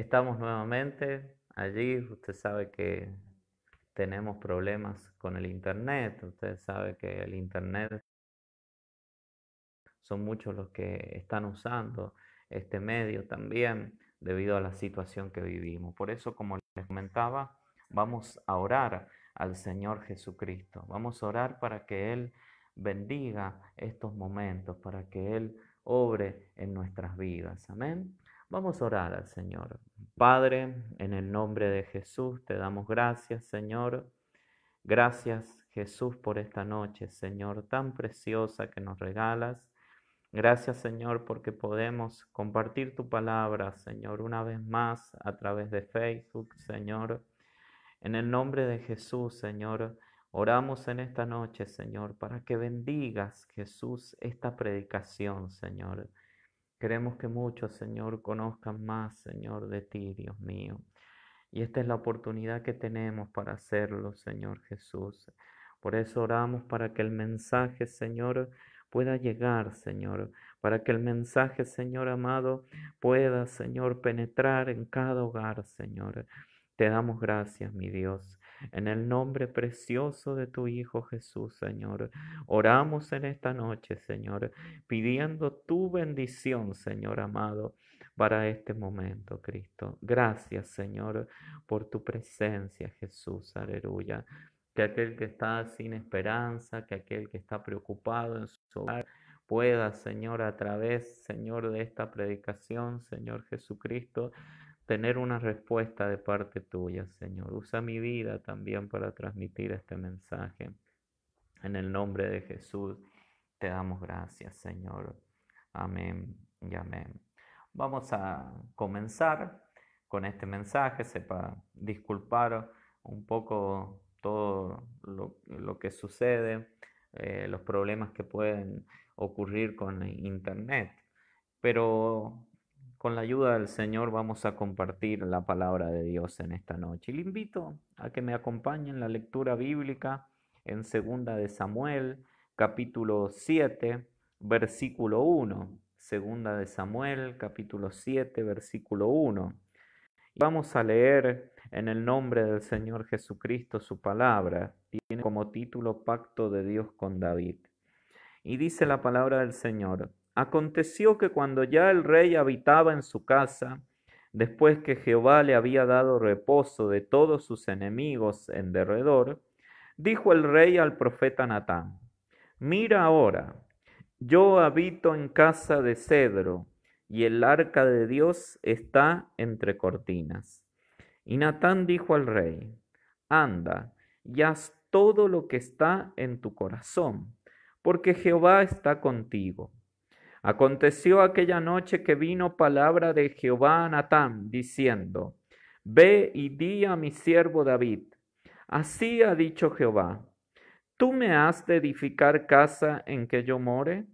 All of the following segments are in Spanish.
Estamos nuevamente allí. Usted sabe que tenemos problemas con el internet. Usted sabe que el internet son muchos los que están usando este medio también debido a la situación que vivimos. Por eso, como les comentaba, vamos a orar al Señor Jesucristo. Vamos a orar para que Él bendiga estos momentos, para que Él obre en nuestras vidas. Amén. Vamos a orar al Señor. Padre, en el nombre de Jesús, te damos gracias, Señor. Gracias, Jesús, por esta noche, Señor, tan preciosa que nos regalas. Gracias, Señor, porque podemos compartir tu palabra, Señor, una vez más a través de Facebook, Señor. En el nombre de Jesús, Señor, oramos en esta noche, Señor, para que bendigas, Jesús, esta predicación, Señor. Queremos que muchos, Señor, conozcan más, Señor, de ti, Dios mío. Y esta es la oportunidad que tenemos para hacerlo, Señor Jesús. Por eso oramos para que el mensaje, Señor, pueda llegar, Señor. Para que el mensaje, Señor amado, pueda, Señor, penetrar en cada hogar, Señor. Te damos gracias, mi Dios. En el nombre precioso de tu Hijo Jesús, Señor. Oramos en esta noche, Señor, pidiendo tu bendición, Señor amado, para este momento, Cristo. Gracias, Señor, por tu presencia, Jesús. Aleluya. Que aquel que está sin esperanza, que aquel que está preocupado en su hogar, pueda, Señor, a través, Señor, de esta predicación, Señor Jesucristo, tener una respuesta de parte tuya, Señor. Usa mi vida también para transmitir este mensaje. En el nombre de Jesús te damos gracias, Señor. Amén y amén. Vamos a comenzar con este mensaje. Sepa disculpar un poco todo lo que sucede, los problemas que pueden ocurrir con internet. Pero con la ayuda del Señor vamos a compartir la palabra de Dios en esta noche. Y le invito a que me acompañe en la lectura bíblica en segunda de Samuel, capítulo 7, versículo 1. Segunda de Samuel, capítulo 7, versículo 1. Y vamos a leer en el nombre del Señor Jesucristo su palabra. Tiene como título Pacto de Dios con David. Y dice la palabra del Señor: Aconteció que cuando ya el rey habitaba en su casa, después que Jehová le había dado reposo de todos sus enemigos en derredor, dijo el rey al profeta Natán: Mira ahora, yo habito en casa de cedro, y el arca de Dios está entre cortinas. Y Natán dijo al rey: Anda, y haz todo lo que está en tu corazón, porque Jehová está contigo. Aconteció aquella noche que vino palabra de Jehová a Natán, diciendo: Ve y di a mi siervo David: Así ha dicho Jehová: ¿Tú me has de edificar casa en que yo more?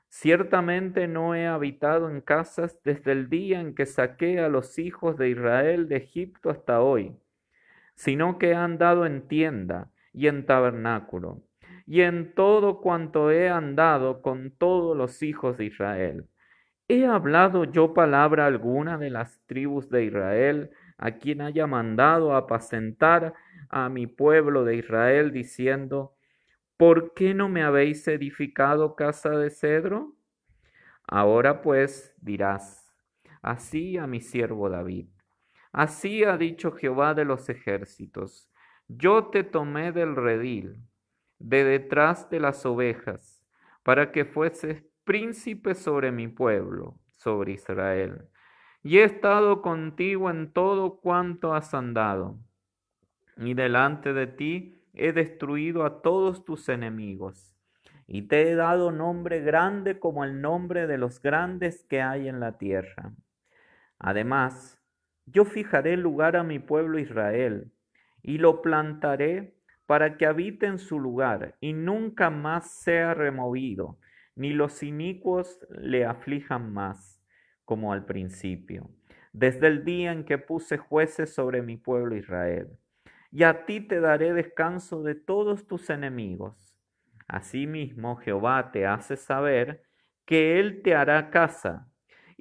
Ciertamente no he habitado en casas desde el día en que saqué a los hijos de Israel de Egipto hasta hoy, sino que he andado en tienda y en tabernáculo, y en todo cuanto he andado con todos los hijos de Israel. ¿He hablado yo palabra alguna de las tribus de Israel, a quien haya mandado apacentar a mi pueblo de Israel, diciendo: ¿Por qué no me habéis edificado casa de cedro? Ahora pues dirás así a mi siervo David: Así ha dicho Jehová de los ejércitos: Yo te tomé del redil, de detrás de las ovejas, para que fueses príncipe sobre mi pueblo, sobre Israel. Y he estado contigo en todo cuanto has andado, y delante de ti he destruido a todos tus enemigos, y te he dado nombre grande como el nombre de los grandes que hay en la tierra. Además, yo fijaré lugar a mi pueblo Israel, y lo plantaré para que habite en su lugar, y nunca más sea removido, ni los inicuos le aflijan más, como al principio, desde el día en que puse jueces sobre mi pueblo Israel. Y a ti te daré descanso de todos tus enemigos. Asimismo, Jehová te hace saber que Él te hará casa,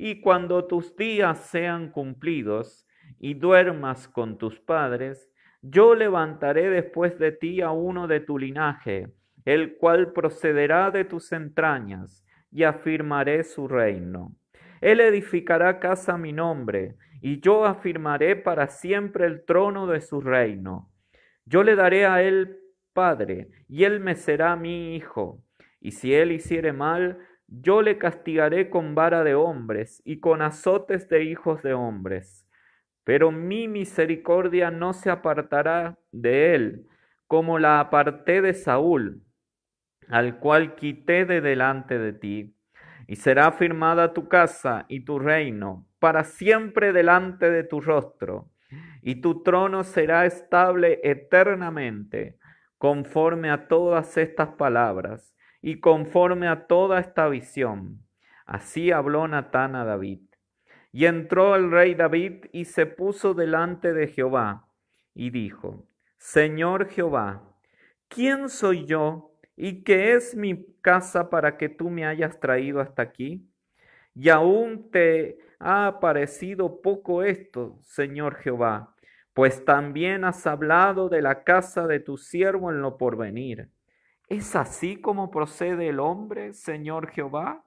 Y cuando tus días sean cumplidos y duermas con tus padres, yo levantaré después de ti a uno de tu linaje, el cual procederá de tus entrañas, y afirmaré su reino. Él edificará casa a mi nombre, y yo afirmaré para siempre el trono de su reino. Yo le daré a él padre, y él me será mi hijo. Y si él hiciere mal, yo le castigaré con vara de hombres y con azotes de hijos de hombres. Pero mi misericordia no se apartará de él, como la aparté de Saúl, al cual quité de delante de ti. Y será afirmada tu casa y tu reino para siempre delante de tu rostro, y tu trono será estable eternamente, conforme a todas estas palabras y conforme a toda esta visión. Así habló Natán a David. Y entró el rey David y se puso delante de Jehová y dijo: Señor Jehová, ¿quién soy yo y qué es mi casa para que tú me hayas traído hasta aquí? Y aún te ha parecido poco esto, Señor Jehová, pues también has hablado de la casa de tu siervo en lo porvenir. ¿Es así como procede el hombre, Señor Jehová?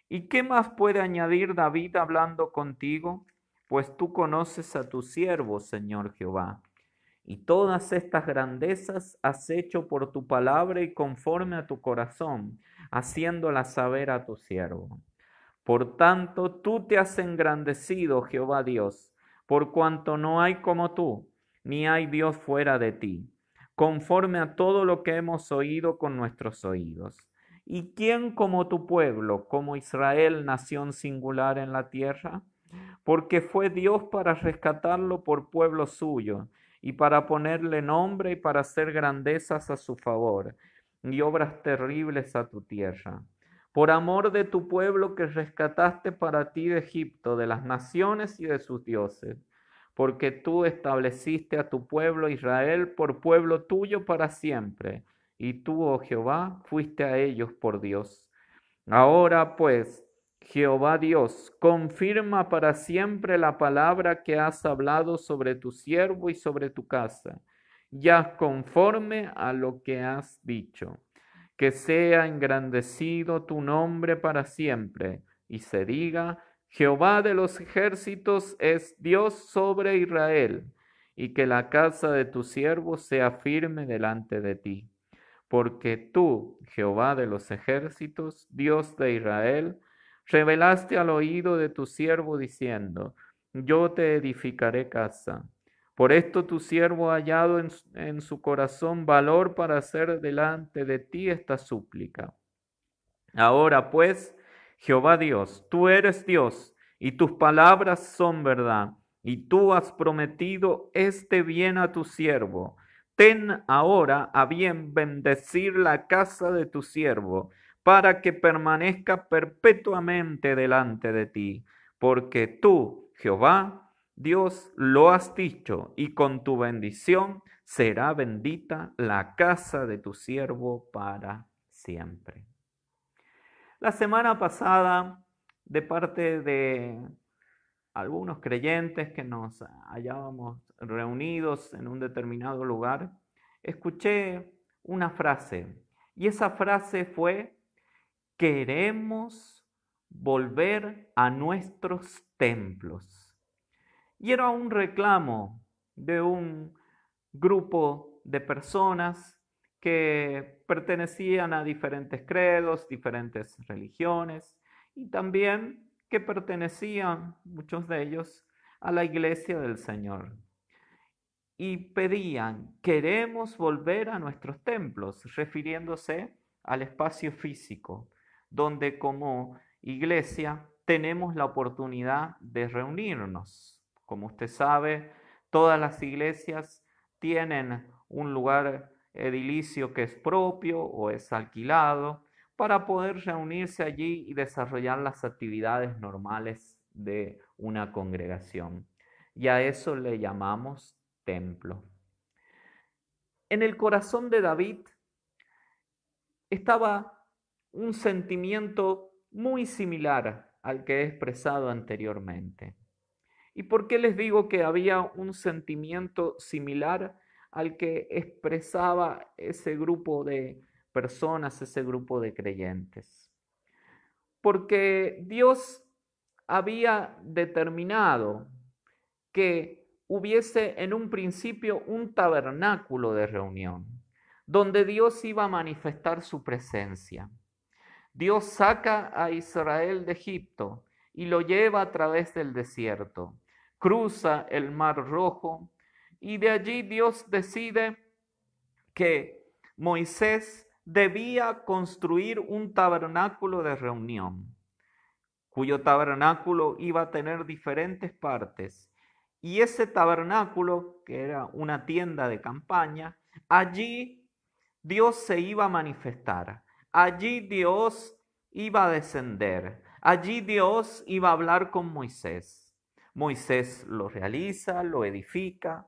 ¿Y qué más puede añadir David hablando contigo? Pues tú conoces a tu siervo, Señor Jehová. Y todas estas grandezas has hecho por tu palabra y conforme a tu corazón, haciéndolas saber a tu siervo. Por tanto, tú te has engrandecido, Jehová Dios, por cuanto no hay como tú, ni hay Dios fuera de ti, conforme a todo lo que hemos oído con nuestros oídos. ¿Y quién como tu pueblo, como Israel, nación singular en la tierra? Porque fue Dios para rescatarlo por pueblo suyo, y para ponerle nombre y para hacer grandezas a su favor, y obras terribles a tu tierra. Por amor de tu pueblo que rescataste para ti de Egipto, de las naciones y de sus dioses, porque tú estableciste a tu pueblo Israel por pueblo tuyo para siempre, y tú, oh Jehová, fuiste a ellos por Dios. Ahora pues, Jehová Dios, confirma para siempre la palabra que has hablado sobre tu siervo y sobre tu casa, ya conforme a lo que has dicho. Que sea engrandecido tu nombre para siempre, y se diga: Jehová de los ejércitos es Dios sobre Israel, y que la casa de tu siervo sea firme delante de ti. Porque tú, Jehová de los ejércitos, Dios de Israel, revelaste al oído de tu siervo diciendo: Yo te edificaré casa. Por esto tu siervo ha hallado en su corazón valor para hacer delante de ti esta súplica. Ahora pues, Jehová Dios, tú eres Dios, y tus palabras son verdad, y tú has prometido este bien a tu siervo. Ten ahora a bien bendecir la casa de tu siervo, para que permanezca perpetuamente delante de ti, porque tú, Jehová, Dios, lo has dicho, y con tu bendición será bendita la casa de tu siervo para siempre. La semana pasada, de parte de algunos creyentes que nos hallábamos reunidos en un determinado lugar, escuché una frase, y esa frase fue: queremos volver a nuestros templos. Y era un reclamo de un grupo de personas que pertenecían a diferentes credos, diferentes religiones, y también que pertenecían, muchos de ellos, a la iglesia del Señor. Y pedían: queremos volver a nuestros templos, refiriéndose al espacio físico, donde como iglesia tenemos la oportunidad de reunirnos. Como usted sabe, todas las iglesias tienen un lugar edilicio que es propio o es alquilado para poder reunirse allí y desarrollar las actividades normales de una congregación. Y a eso le llamamos templo. En el corazón de David estaba un sentimiento muy similar al que he expresado anteriormente. ¿Y por qué les digo que había un sentimiento similar al que expresaba ese grupo de personas, ese grupo de creyentes? Porque Dios había determinado que hubiese en un principio un tabernáculo de reunión, donde Dios iba a manifestar su presencia. Dios saca a Israel de Egipto y lo lleva a través del desierto, cruza el Mar Rojo y de allí Dios decide que Moisés debía construir un tabernáculo de reunión, cuyo tabernáculo iba a tener diferentes partes. Y ese tabernáculo, que era una tienda de campaña, allí Dios se iba a manifestar. Allí Dios iba a descender. Allí Dios iba a hablar con Moisés. Moisés lo realiza, lo edifica,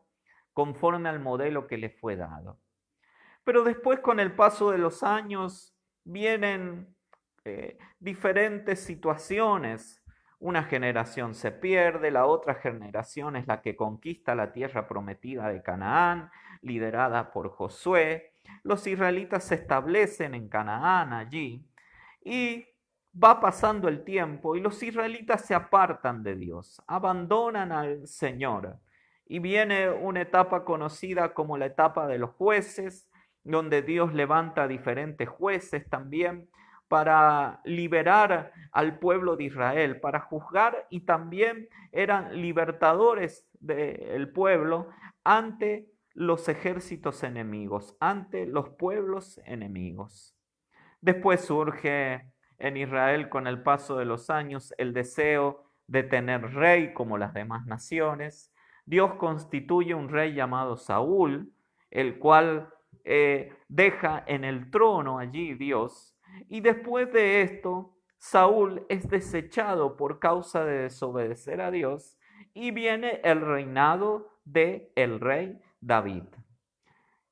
conforme al modelo que le fue dado. Pero después, con el paso de los años, vienen diferentes situaciones. Una generación se pierde, la otra generación es la que conquista la tierra prometida de Canaán, liderada por Josué. Los israelitas se establecen en Canaán allí y va pasando el tiempo y los israelitas se apartan de Dios, abandonan al Señor. Y viene una etapa conocida como la etapa de los jueces, donde Dios levanta diferentes jueces también para liberar al pueblo de Israel, para juzgar, y también eran libertadores del pueblo ante los ejércitos enemigos, ante los pueblos enemigos. Después surge en Israel, con el paso de los años, el deseo de tener rey como las demás naciones. Dios constituye un rey llamado Saúl, el cual deja en el trono allí Dios, y después de esto Saúl es desechado por causa de desobedecer a Dios y viene el reinado de el rey David.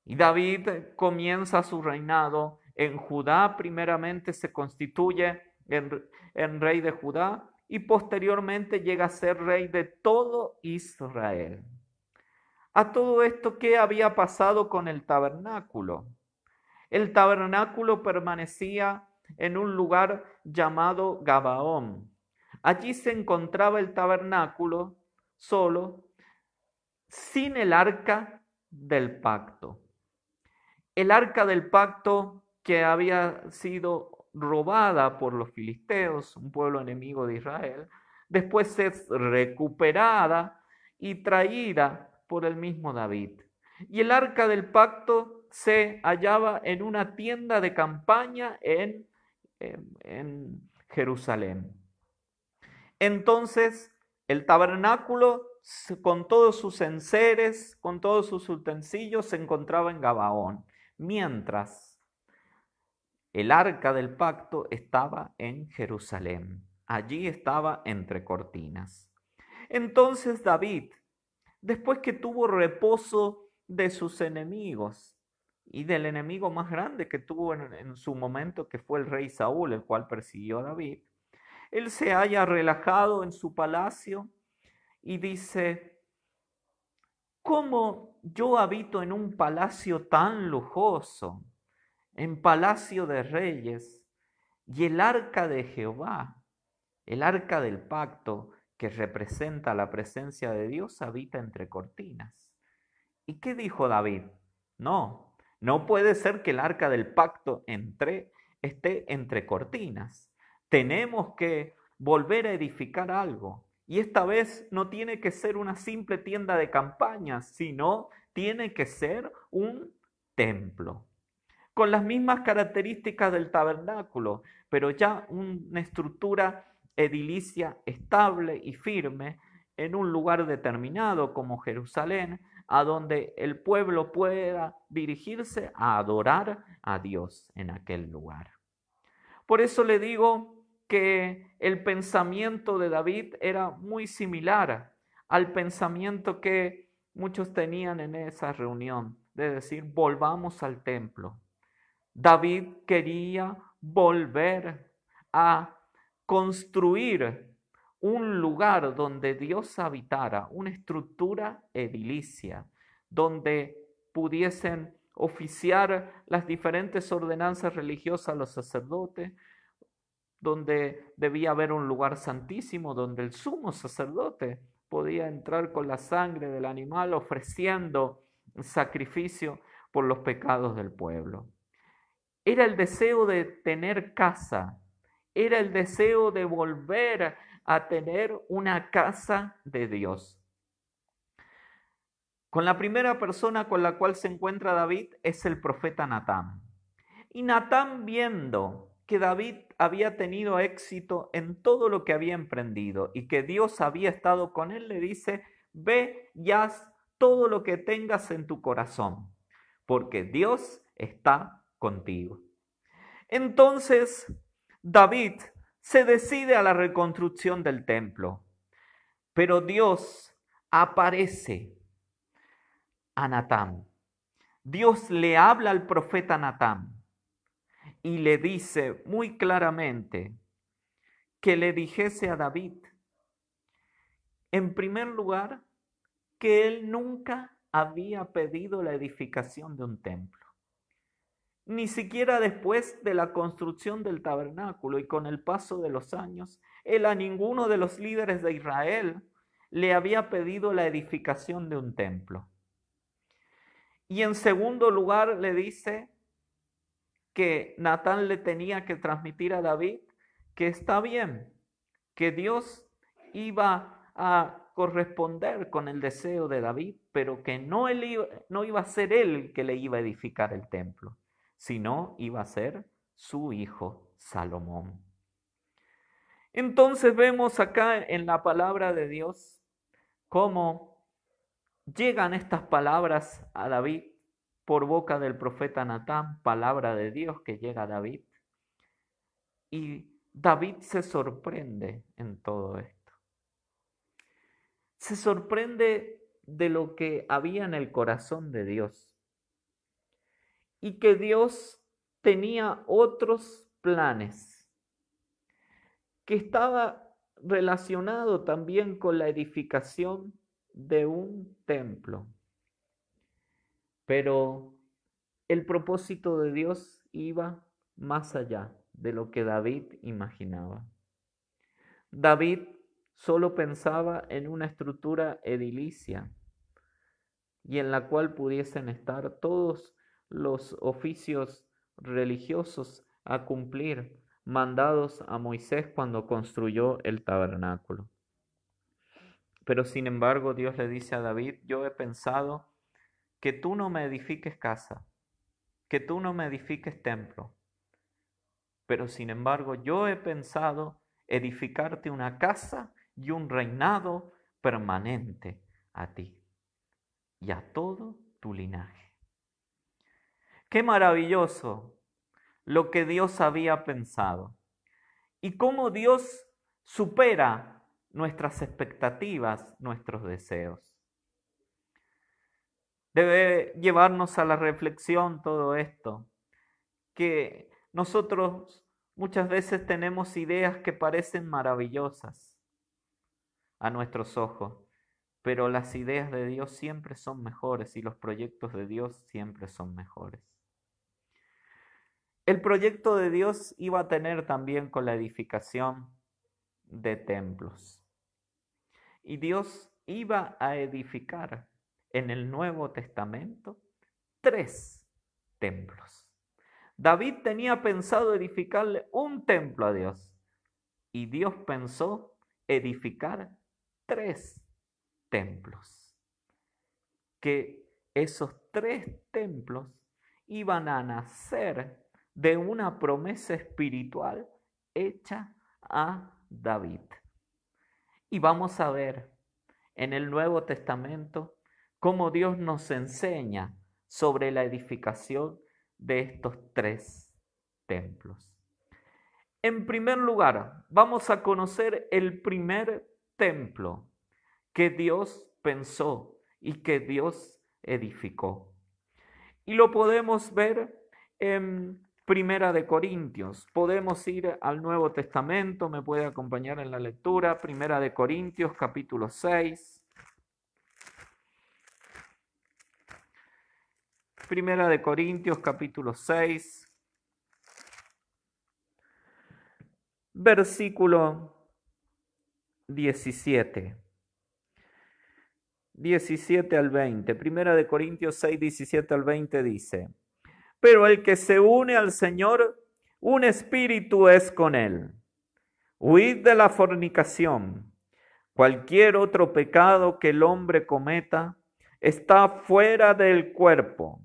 Y David comienza su reinado en Judá, primeramente se constituye en rey de Judá y posteriormente llega a ser rey de todo Israel. A todo esto, ¿qué había pasado con el tabernáculo? El tabernáculo permanecía en un lugar llamado Gabaón. Allí se encontraba el tabernáculo solo, sin el arca del pacto. El arca del pacto que había sido robada por los filisteos, un pueblo enemigo de Israel, después es recuperada y traída por el mismo David. Y el arca del pacto se hallaba en una tienda de campaña en Jerusalén. Entonces, el tabernáculo, con todos sus enseres, con todos sus utensilios, se encontraba en Gabaón, mientras el arca del pacto estaba en Jerusalén. Allí estaba entre cortinas. Entonces David, después que tuvo reposo de sus enemigos y del enemigo más grande que tuvo en su momento, que fue el rey Saúl, el cual persiguió a David, él se halla relajado en su palacio y dice: ¿cómo yo habito en un palacio tan lujoso, en palacio de reyes, y el arca de Jehová, el arca del pacto, que representa la presencia de Dios, habita entre cortinas? ¿Y qué dijo David? No, no puede ser que el arca del pacto esté entre cortinas. Tenemos que volver a edificar algo. Y esta vez no tiene que ser una simple tienda de campaña, sino tiene que ser un templo, con las mismas características del tabernáculo, pero ya una estructura edilicia estable y firme en un lugar determinado como Jerusalén, a donde el pueblo pueda dirigirse a adorar a Dios en aquel lugar. Por eso le digo que el pensamiento de David era muy similar al pensamiento que muchos tenían en esa reunión, de decir: volvamos al templo. David quería volver a construir un lugar donde Dios habitara, una estructura edilicia, donde pudiesen oficiar las diferentes ordenanzas religiosas los sacerdotes, donde debía haber un lugar santísimo, donde el sumo sacerdote podía entrar con la sangre del animal ofreciendo sacrificio por los pecados del pueblo. Era el deseo de tener casa, era el deseo de volver a tener una casa de Dios. Con la primera persona con la cual se encuentra David es el profeta Natán. Y Natán, viendo que David había tenido éxito en todo lo que había emprendido y que Dios había estado con él, le dice: ve y haz todo lo que tengas en tu corazón, porque Dios está contigo. Entonces David se decide a la reconstrucción del templo, pero Dios aparece a Natán. Dios le habla al profeta Natán y le dice muy claramente que le dijese a David, en primer lugar, que él nunca había pedido la edificación de un templo. Ni siquiera después de la construcción del tabernáculo y con el paso de los años, él a ninguno de los líderes de Israel le había pedido la edificación de un templo. Y en segundo lugar le dice que Natán le tenía que transmitir a David que está bien, que Dios iba a corresponder con el deseo de David, pero que no iba a ser él el que le iba a edificar el templo, sino iba a ser su hijo Salomón. Entonces vemos acá en la palabra de Dios cómo llegan estas palabras a David por boca del profeta Natán, palabra de Dios que llega a David. Y David se sorprende en todo esto. Se sorprende de lo que había en el corazón de Dios. Y que Dios tenía otros planes, que estaba relacionado también con la edificación de un templo. Pero el propósito de Dios iba más allá de lo que David imaginaba. David solo pensaba en una estructura edilicia y en la cual pudiesen estar todos los oficios religiosos a cumplir, mandados a Moisés cuando construyó el tabernáculo. Pero sin embargo, Dios le dice a David: yo he pensado que tú no me edifiques casa, que tú no me edifiques templo, pero sin embargo yo he pensado edificarte una casa y un reinado permanente a ti y a todo tu linaje. Qué maravilloso lo que Dios había pensado y cómo Dios supera nuestras expectativas, nuestros deseos. Debe llevarnos a la reflexión todo esto, que nosotros muchas veces tenemos ideas que parecen maravillosas a nuestros ojos, pero las ideas de Dios siempre son mejores y los proyectos de Dios siempre son mejores. El proyecto de Dios iba a tener también con la edificación de templos. Y Dios iba a edificar en el Nuevo Testamento 3 templos. David tenía pensado edificarle un templo a Dios y Dios pensó edificar 3 templos. Que esos 3 templos iban a nacer de una promesa espiritual hecha a David. Y vamos a ver en el Nuevo Testamento cómo Dios nos enseña sobre la edificación de estos 3 templos. En primer lugar, vamos a conocer el primer templo que Dios pensó y que Dios edificó. Y lo podemos ver en Primera de Corintios. Podemos ir al Nuevo Testamento, me puede acompañar en la lectura. Primera de Corintios, capítulo 6. Primera de Corintios, capítulo 6, versículo 17. 17 al 20. Primera de Corintios 6, 17 al 20 dice: Pero el que se une al Señor, un espíritu es con él. Huid de la fornicación. Cualquier otro pecado que el hombre cometa está fuera del cuerpo,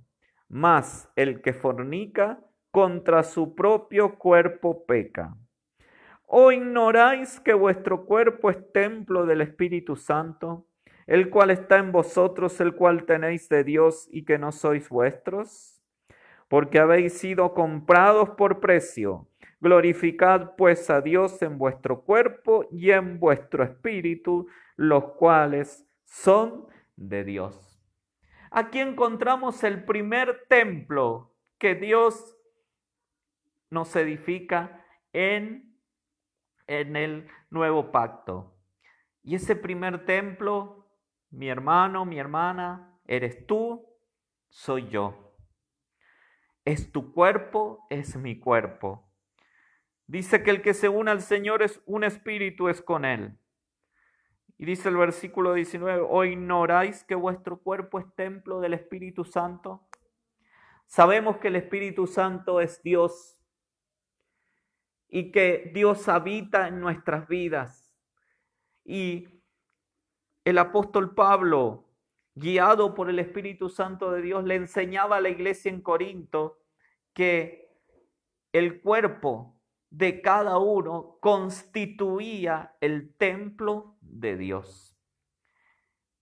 mas el que fornica contra su propio cuerpo peca. ¿O ignoráis que vuestro cuerpo es templo del Espíritu Santo, el cual está en vosotros, el cual tenéis de Dios y que no sois vuestros? Porque habéis sido comprados por precio. Glorificad pues a Dios en vuestro cuerpo y en vuestro espíritu, los cuales son de Dios. Aquí encontramos el primer templo que Dios nos edifica en el nuevo pacto. Y ese primer templo, mi hermano, mi hermana, eres tú, soy yo. Es tu cuerpo, es mi cuerpo. Dice que el que se une al Señor es un espíritu, es con él. Y dice el versículo 19, ¿o ignoráis que vuestro cuerpo es templo del Espíritu Santo? Sabemos que el Espíritu Santo es Dios y que Dios habita en nuestras vidas. Y el apóstol Pablo, guiado por el Espíritu Santo de Dios, le enseñaba a la iglesia en Corinto que el cuerpo de cada uno constituía el templo de Dios.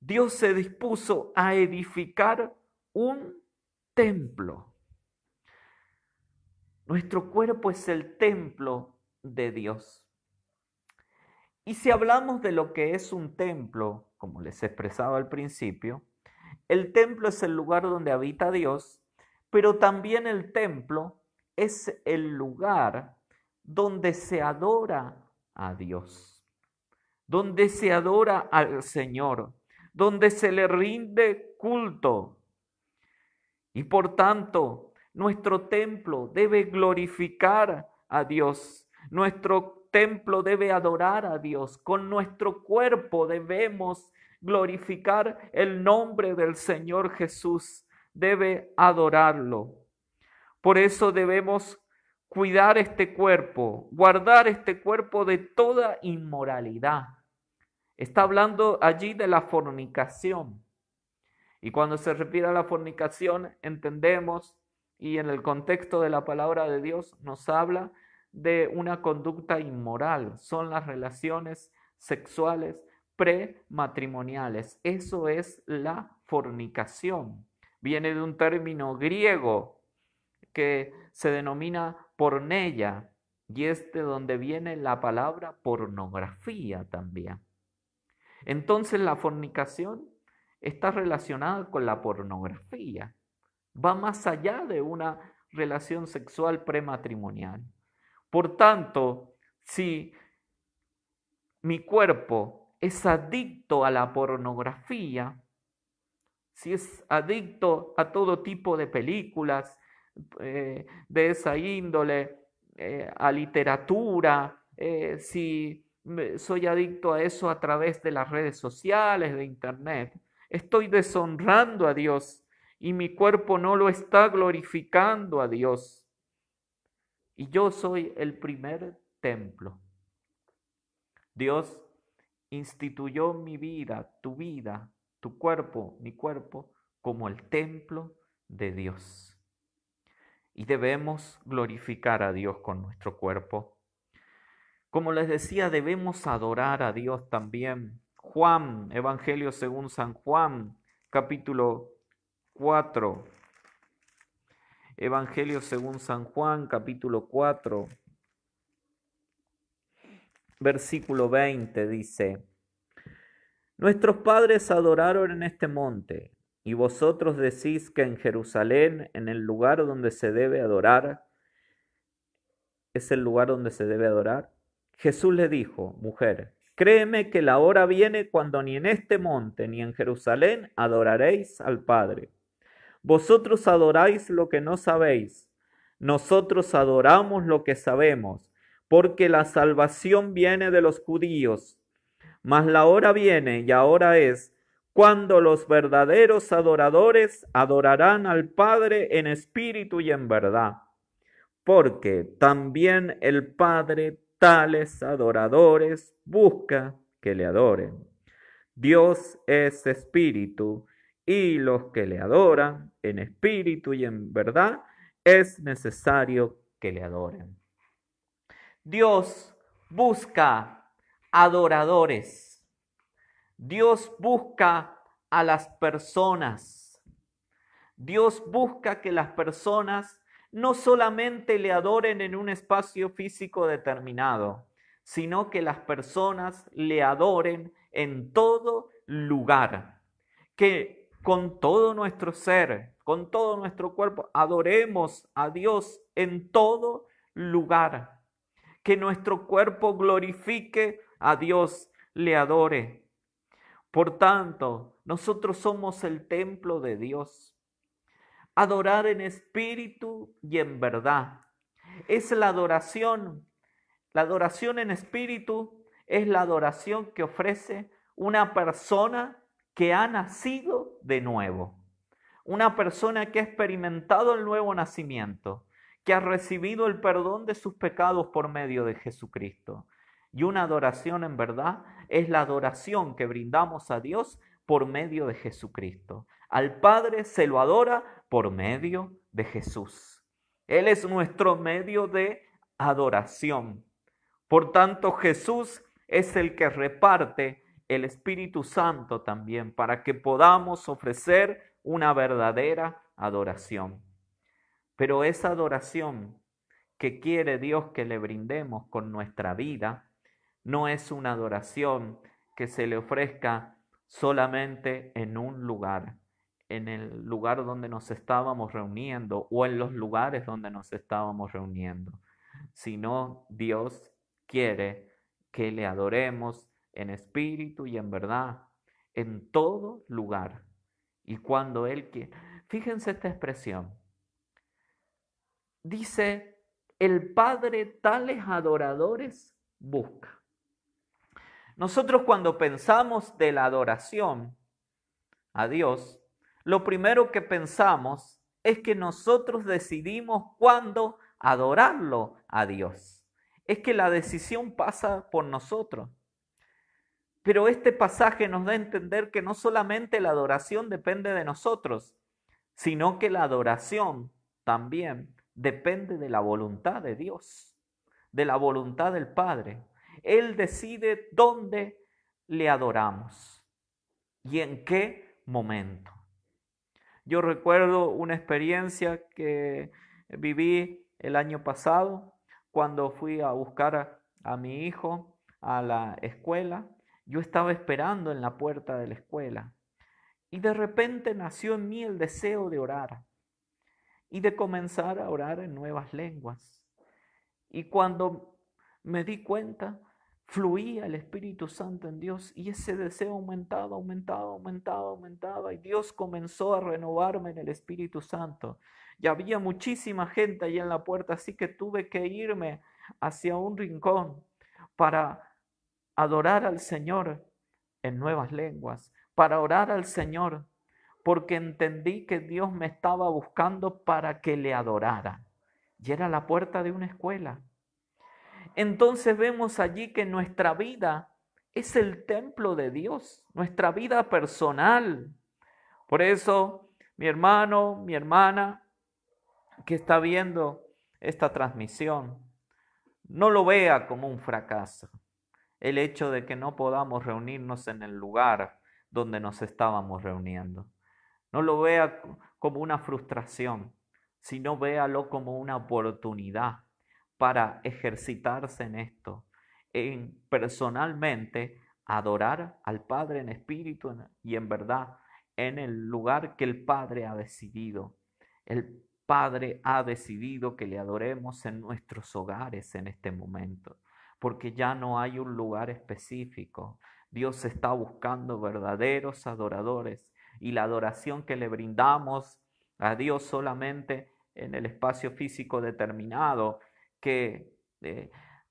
Dios se dispuso a edificar un templo. Nuestro cuerpo es el templo de Dios. Y si hablamos de lo que es un templo, como les expresaba al principio, el templo es el lugar donde habita Dios, pero también el templo es el lugar donde se adora a Dios, donde se adora al Señor, donde se le rinde culto. Y por tanto, nuestro templo debe glorificar a Dios, nuestro templo debe adorar a Dios, con nuestro cuerpo debemos glorificar el nombre del Señor Jesús, debe adorarlo. Por eso debemos cuidar este cuerpo, guardar este cuerpo de toda inmoralidad. Está hablando allí de la fornicación. Y cuando se refiere a la fornicación, entendemos, y en el contexto de la palabra de Dios nos habla de una conducta inmoral. Son las relaciones sexuales prematrimoniales. Eso es la fornicación. Viene de un término griego que se denomina porneia, y es de donde viene la palabra pornografía también. Entonces la fornicación está relacionada con la pornografía. Va más allá de una relación sexual prematrimonial. Por tanto, si mi cuerpo es adicto a la pornografía, si es adicto a todo tipo de películas de esa índole, a literatura, si soy adicto a eso a través de las redes sociales, de internet, estoy deshonrando a Dios y mi cuerpo no lo está glorificando a Dios. Y yo soy el primer templo. Dios instituyó mi vida, tu cuerpo, mi cuerpo, como el templo de Dios. Y debemos glorificar a Dios con nuestro cuerpo. Como les decía, debemos adorar a Dios también. Juan, Evangelio según San Juan, capítulo 4. Evangelio según San Juan, capítulo 4, versículo 20 dice: Nuestros padres adoraron en este monte, y vosotros decís que en Jerusalén, en el lugar donde se debe adorar. es el lugar donde se debe adorar? Jesús le dijo, mujer, créeme que la hora viene cuando ni en este monte ni en Jerusalén adoraréis al Padre. Vosotros adoráis lo que no sabéis, nosotros adoramos lo que sabemos, porque la salvación viene de los judíos. Mas la hora viene y ahora es cuando los verdaderos adoradores adorarán al Padre en espíritu y en verdad, porque también el Padre tales adoradores busca que le adoren. Dios es espíritu, y los que le adoran en espíritu y en verdad es necesario que le adoren. Dios busca adoradores. Dios busca a las personas. Dios busca que las personas no solamente le adoren en un espacio físico determinado, sino que las personas le adoren en todo lugar. Que con todo nuestro ser, con todo nuestro cuerpo, adoremos a Dios en todo lugar. Que nuestro cuerpo glorifique a Dios, le adore. Por tanto, nosotros somos el templo de Dios. Adorar en espíritu y en verdad. Es la adoración. La adoración en espíritu es la adoración que ofrece una persona que ha nacido de nuevo. Una persona que ha experimentado el nuevo nacimiento, que ha recibido el perdón de sus pecados por medio de Jesucristo. Y una adoración en verdad es la adoración que brindamos a Dios por medio de Jesucristo. Al Padre se lo adora por medio de Jesús. Él es nuestro medio de adoración. Por tanto, Jesús es el que reparte el Espíritu Santo también para que podamos ofrecer una verdadera adoración. Pero esa adoración que quiere Dios que le brindemos con nuestra vida no es una adoración que se le ofrezca solamente en un lugar, en el lugar donde nos estábamos reuniendo o en los lugares donde nos estábamos reuniendo, sino Dios quiere que le adoremos en espíritu y en verdad, en todo lugar. Y cuando Él quiere. Fíjense esta expresión. Dice, el Padre tales adoradores busca. Nosotros cuando pensamos de la adoración a Dios, lo primero que pensamos es que nosotros decidimos cuándo adorarlo a Dios. Es que la decisión pasa por nosotros. Pero este pasaje nos da a entender que no solamente la adoración depende de nosotros, sino que la adoración también depende de la voluntad de Dios, de la voluntad del Padre. Él decide dónde le adoramos y en qué momento. Yo recuerdo una experiencia que viví el año pasado cuando fui a buscar a mi hijo a la escuela. Yo estaba esperando en la puerta de la escuela y de repente nació en mí el deseo de orar y de comenzar a orar en nuevas lenguas. Y cuando me di cuenta, fluía el Espíritu Santo en Dios y ese deseo aumentaba y Dios comenzó a renovarme en el Espíritu Santo. Y había muchísima gente ahí en la puerta, así que tuve que irme hacia un rincón para adorar al Señor en nuevas lenguas, para orar al Señor, porque entendí que Dios me estaba buscando para que le adorara. Y era la puerta de una escuela. Entonces vemos allí que nuestra vida es el templo de Dios, nuestra vida personal. Por eso, mi hermano, mi hermana, que está viendo esta transmisión, no lo vea como un fracaso el hecho de que no podamos reunirnos en el lugar donde nos estábamos reuniendo. No lo vea como una frustración, sino véalo como una oportunidad para ejercitarse en esto, en personalmente adorar al Padre en espíritu y en verdad, en el lugar que el Padre ha decidido. El Padre ha decidido que le adoremos en nuestros hogares en este momento, porque ya no hay un lugar específico. Dios está buscando verdaderos adoradores y la adoración que le brindamos a Dios solamente en el espacio físico determinado que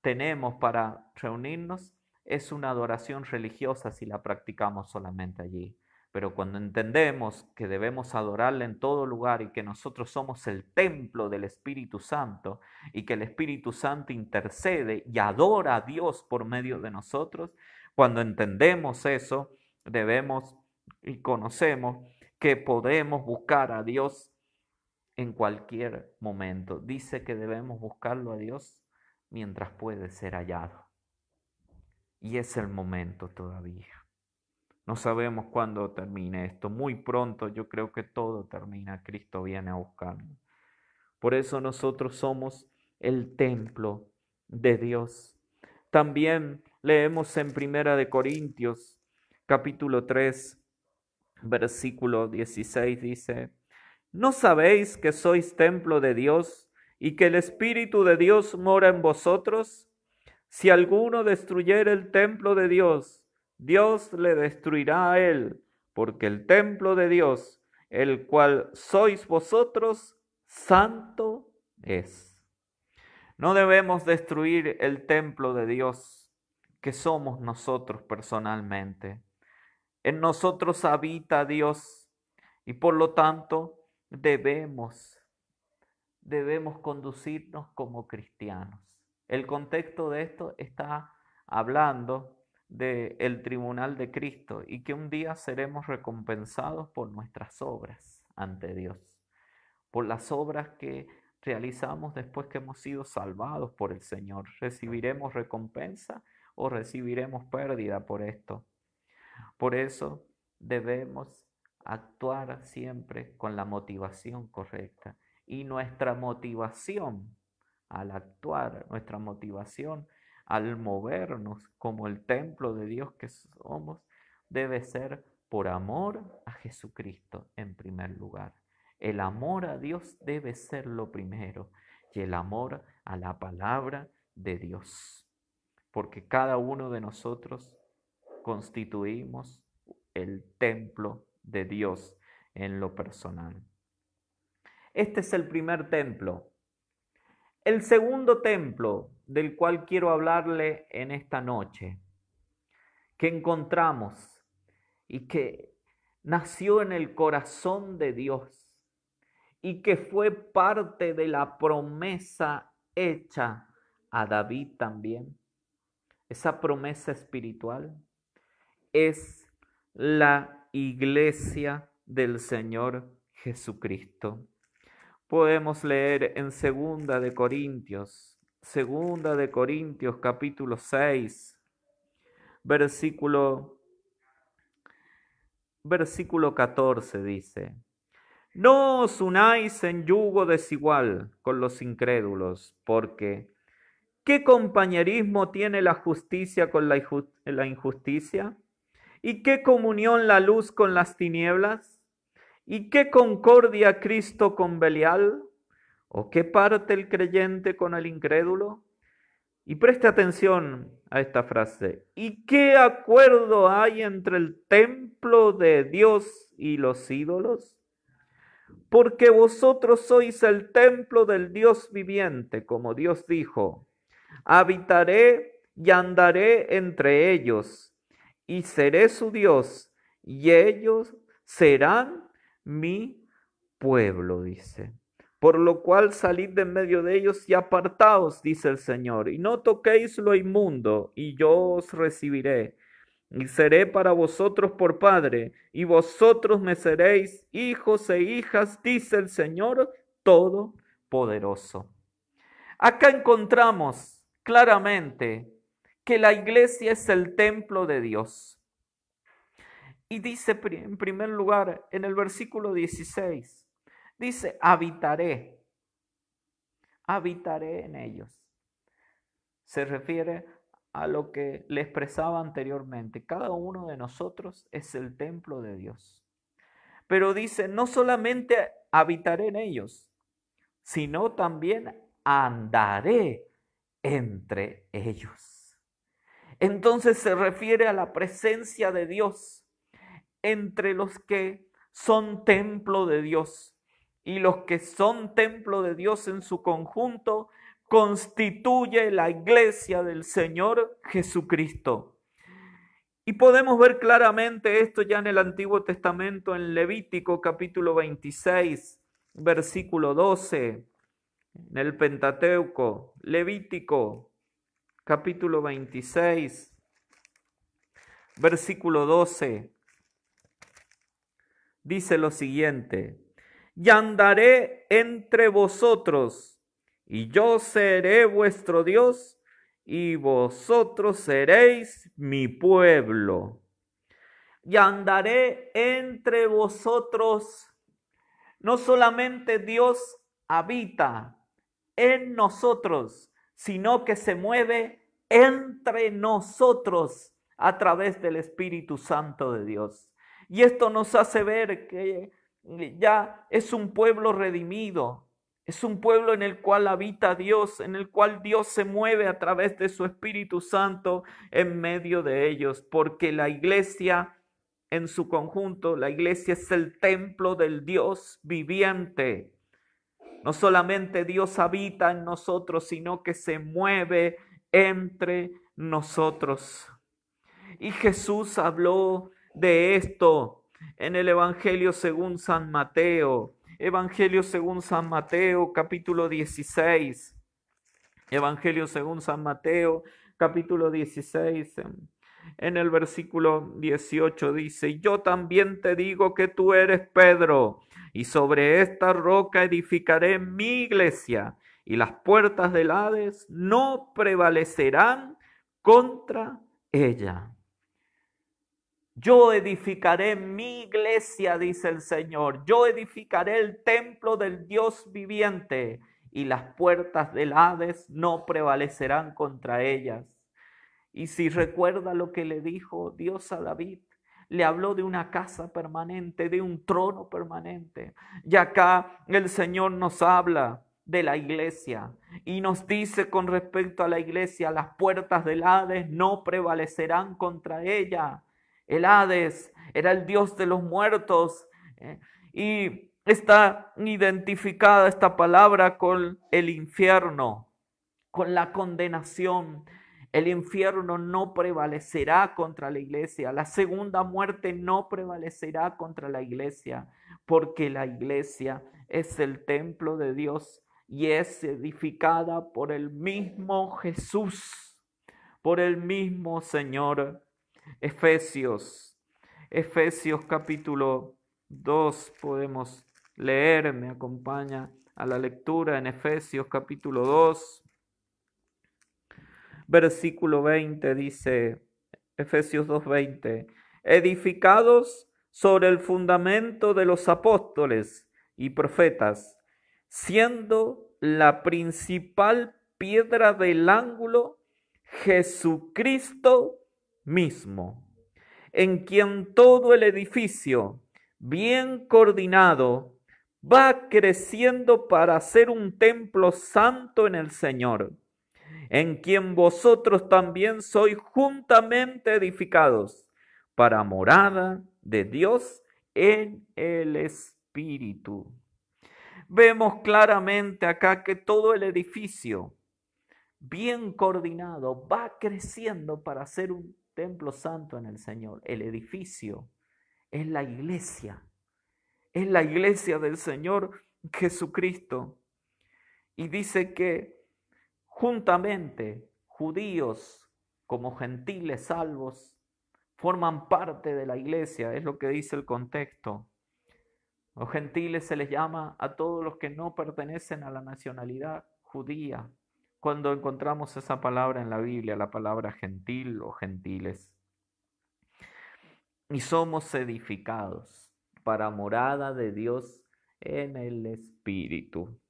tenemos para reunirnos es una adoración religiosa si la practicamos solamente allí. Pero cuando entendemos que debemos adorarle en todo lugar y que nosotros somos el templo del Espíritu Santo y que el Espíritu Santo intercede y adora a Dios por medio de nosotros, cuando entendemos eso, debemos y conocemos que podemos buscar a Dios en cualquier momento. Dice que debemos buscarlo a Dios mientras puede ser hallado. Y es el momento todavía. No sabemos cuándo termine esto. Muy pronto yo creo que todo termina. Cristo viene a buscarnos. Por eso nosotros somos el templo de Dios. También leemos en 1 Corintios capítulo 3, versículo 16, dice: ¿no sabéis que sois templo de Dios y que el Espíritu de Dios mora en vosotros? Si alguno destruyere el templo de Dios, Dios le destruirá a él, porque el templo de Dios, el cual sois vosotros, santo es. No debemos destruir el templo de Dios, que somos nosotros personalmente. En nosotros habita Dios y por lo tanto debemos conducirnos como cristianos. El contexto de esto está hablando del tribunal de Cristo y que un día seremos recompensados por nuestras obras ante Dios, por las obras que realizamos después que hemos sido salvados por el Señor. ¿Recibiremos recompensa o recibiremos pérdida por esto? Por eso debemos actuar siempre con la motivación correcta. Y nuestra motivación al actuar, nuestra motivación al movernos como el templo de Dios que somos, debe ser por amor a Jesucristo en primer lugar. El amor a Dios debe ser lo primero y el amor a la palabra de Dios. Porque cada uno de nosotros constituimos el templo de Dios en lo personal. Este es el primer templo. El segundo templo del cual quiero hablarle en esta noche, que encontramos y que nació en el corazón de Dios y que fue parte de la promesa hecha a David también, esa promesa espiritual, es la iglesia del Señor Jesucristo. Podemos leer en Segunda de Corintios capítulo 6, versículo 14 dice: no os unáis en yugo desigual con los incrédulos, porque ¿qué compañerismo tiene la justicia con la injusticia? ¿Y qué comunión la luz con las tinieblas? ¿Y qué concordia Cristo con Belial? ¿O qué parte el creyente con el incrédulo? Y preste atención a esta frase. ¿Y qué acuerdo hay entre el templo de Dios y los ídolos? Porque vosotros sois el templo del Dios viviente, como Dios dijo: habitaré y andaré entre ellos, y seré su Dios, y ellos serán mi pueblo, dice. Por lo cual salid de en medio de ellos y apartaos, dice el Señor, y no toquéis lo inmundo, y yo os recibiré, y seré para vosotros por padre, y vosotros me seréis hijos e hijas, dice el Señor Todopoderoso. Acá encontramos claramente que la iglesia es el templo de Dios. Y dice en primer lugar, en el versículo 16, dice: habitaré en ellos. Se refiere a lo que le expresaba anteriormente. Cada uno de nosotros es el templo de Dios. Pero dice, no solamente habitaré en ellos, sino también andaré entre ellos. Entonces se refiere a la presencia de Dios entre los que son templo de Dios. Y los que son templo de Dios en su conjunto constituye la iglesia del Señor Jesucristo. Y podemos ver claramente esto ya en el Antiguo Testamento, en Levítico capítulo 26, versículo 12, en el Pentateuco. Levítico capítulo 26, versículo 12, dice lo siguiente: y andaré entre vosotros, y yo seré vuestro Dios, y vosotros seréis mi pueblo. Y andaré entre vosotros. No solamente Dios habita en nosotros, sino que se mueve entre nosotros a través del Espíritu Santo de Dios. Y esto nos hace ver que ya es un pueblo redimido, es un pueblo en el cual habita Dios, en el cual Dios se mueve a través de su Espíritu Santo en medio de ellos, porque la iglesia en su conjunto, la iglesia es el templo del Dios viviente. No solamente Dios habita en nosotros, sino que se mueve entre nosotros. Y Jesús habló de esto en el Evangelio según San Mateo. Evangelio según San Mateo, capítulo 16. Evangelio según San Mateo, capítulo 16. En el versículo 18 dice: yo también te digo que tú eres Pedro, y sobre esta roca edificaré mi iglesia, y las puertas del Hades no prevalecerán contra ella. Yo edificaré mi iglesia, dice el Señor. Yo edificaré el templo del Dios viviente, y las puertas del Hades no prevalecerán contra ellas. Y si recuerda lo que le dijo Dios a David, le habló de una casa permanente, de un trono permanente. Y acá el Señor nos habla de la iglesia y nos dice con respecto a la iglesia: las puertas del Hades no prevalecerán contra ella. El Hades era el Dios de los muertos, y está identificada esta palabra con el infierno, con la condenación. El infierno no prevalecerá contra la iglesia. La segunda muerte no prevalecerá contra la iglesia, porque la iglesia es el templo de Dios y es edificada por el mismo Jesús, por el mismo Señor. Efesios capítulo 2 podemos leer, me acompaña a la lectura en Efesios capítulo 2. Versículo 20 dice, Efesios 2:20, edificados sobre el fundamento de los apóstoles y profetas, siendo la principal piedra del ángulo Jesucristo mismo, en quien todo el edificio, bien coordinado, va creciendo para ser un templo santo en el Señor, en quien vosotros también sois juntamente edificados para morada de Dios en el Espíritu. Vemos claramente acá que todo el edificio, bien coordinado, va creciendo para ser un templo santo en el Señor. El edificio es la iglesia del Señor Jesucristo. Y dice que juntamente judíos como gentiles salvos forman parte de la iglesia, es lo que dice el contexto. Los gentiles se les llama a todos los que no pertenecen a la nacionalidad judía. Cuando encontramos esa palabra en la Biblia, la palabra gentil o gentiles. Y somos edificados para morada de Dios en el Espíritu.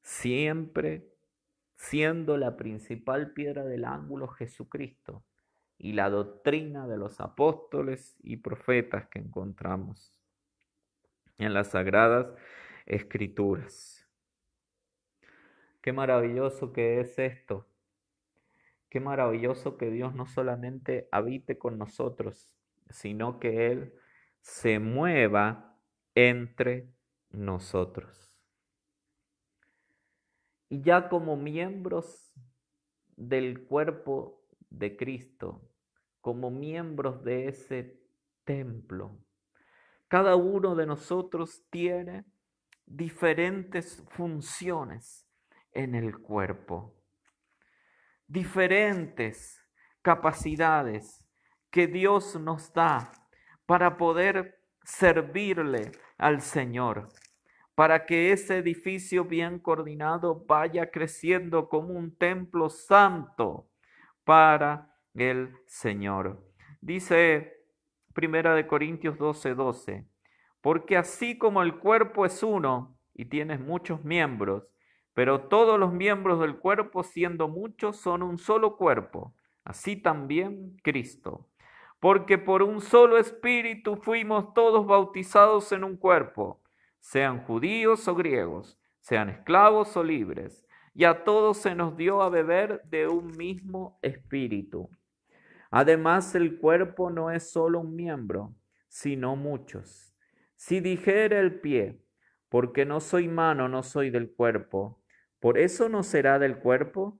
Siempre siendo la principal piedra del ángulo Jesucristo y la doctrina de los apóstoles y profetas que encontramos en las Sagradas Escrituras. Qué maravilloso que es esto. Qué maravilloso que Dios no solamente habite con nosotros, sino que Él se mueva entre nosotros. Y ya como miembros del cuerpo de Cristo, como miembros de ese templo, cada uno de nosotros tiene diferentes funciones en el cuerpo, diferentes capacidades que Dios nos da para poder servirle al Señor, para que ese edificio bien coordinado vaya creciendo como un templo santo para el Señor. Dice Primera de Corintios 12:12, porque así como el cuerpo es uno y tienes muchos miembros, pero todos los miembros del cuerpo, siendo muchos, son un solo cuerpo, así también Cristo. Porque por un solo espíritu fuimos todos bautizados en un cuerpo, sean judíos o griegos, sean esclavos o libres, y a todos se nos dio a beber de un mismo espíritu. Además, el cuerpo no es solo un miembro, sino muchos. Si dijere el pie, porque no soy mano, no soy del cuerpo, ¿por eso no será del cuerpo?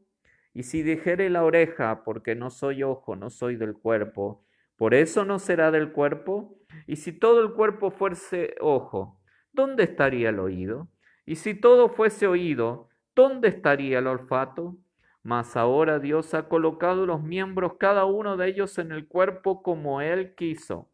Y si dijere la oreja, porque no soy ojo, no soy del cuerpo, ¿por eso no será del cuerpo? Y si todo el cuerpo fuese ojo, ¿dónde estaría el oído? Y si todo fuese oído, ¿dónde estaría el olfato? Mas ahora Dios ha colocado los miembros, cada uno de ellos, en el cuerpo como Él quiso.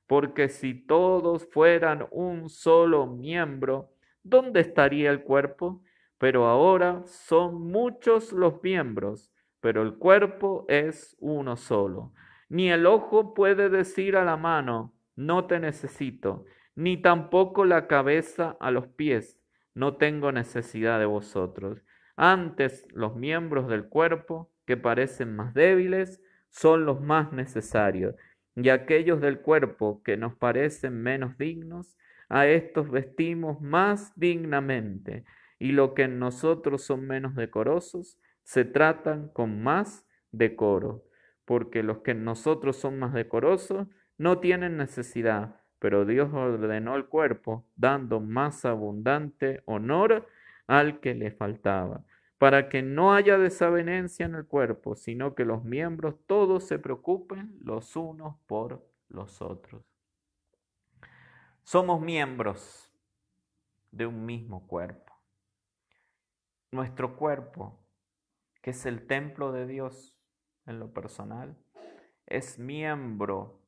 Porque si todos fueran un solo miembro, ¿dónde estaría el cuerpo? Pero ahora son muchos los miembros, pero el cuerpo es uno solo. Ni el ojo puede decir a la mano, no te necesito, ni tampoco la cabeza a los pies, no tengo necesidad de vosotros. Antes, los miembros del cuerpo, que parecen más débiles, son los más necesarios, y aquellos del cuerpo que nos parecen menos dignos, a estos vestimos más dignamente, y lo que en nosotros son menos decorosos, se tratan con más decoro, porque los que en nosotros son más decorosos no tienen necesidad, pero Dios ordenó el cuerpo, dando más abundante honor al que le faltaba, para que no haya desavenencia en el cuerpo, sino que los miembros todos se preocupen los unos por los otros. Somos miembros de un mismo cuerpo. Nuestro cuerpo, que es el templo de Dios en lo personal, es miembro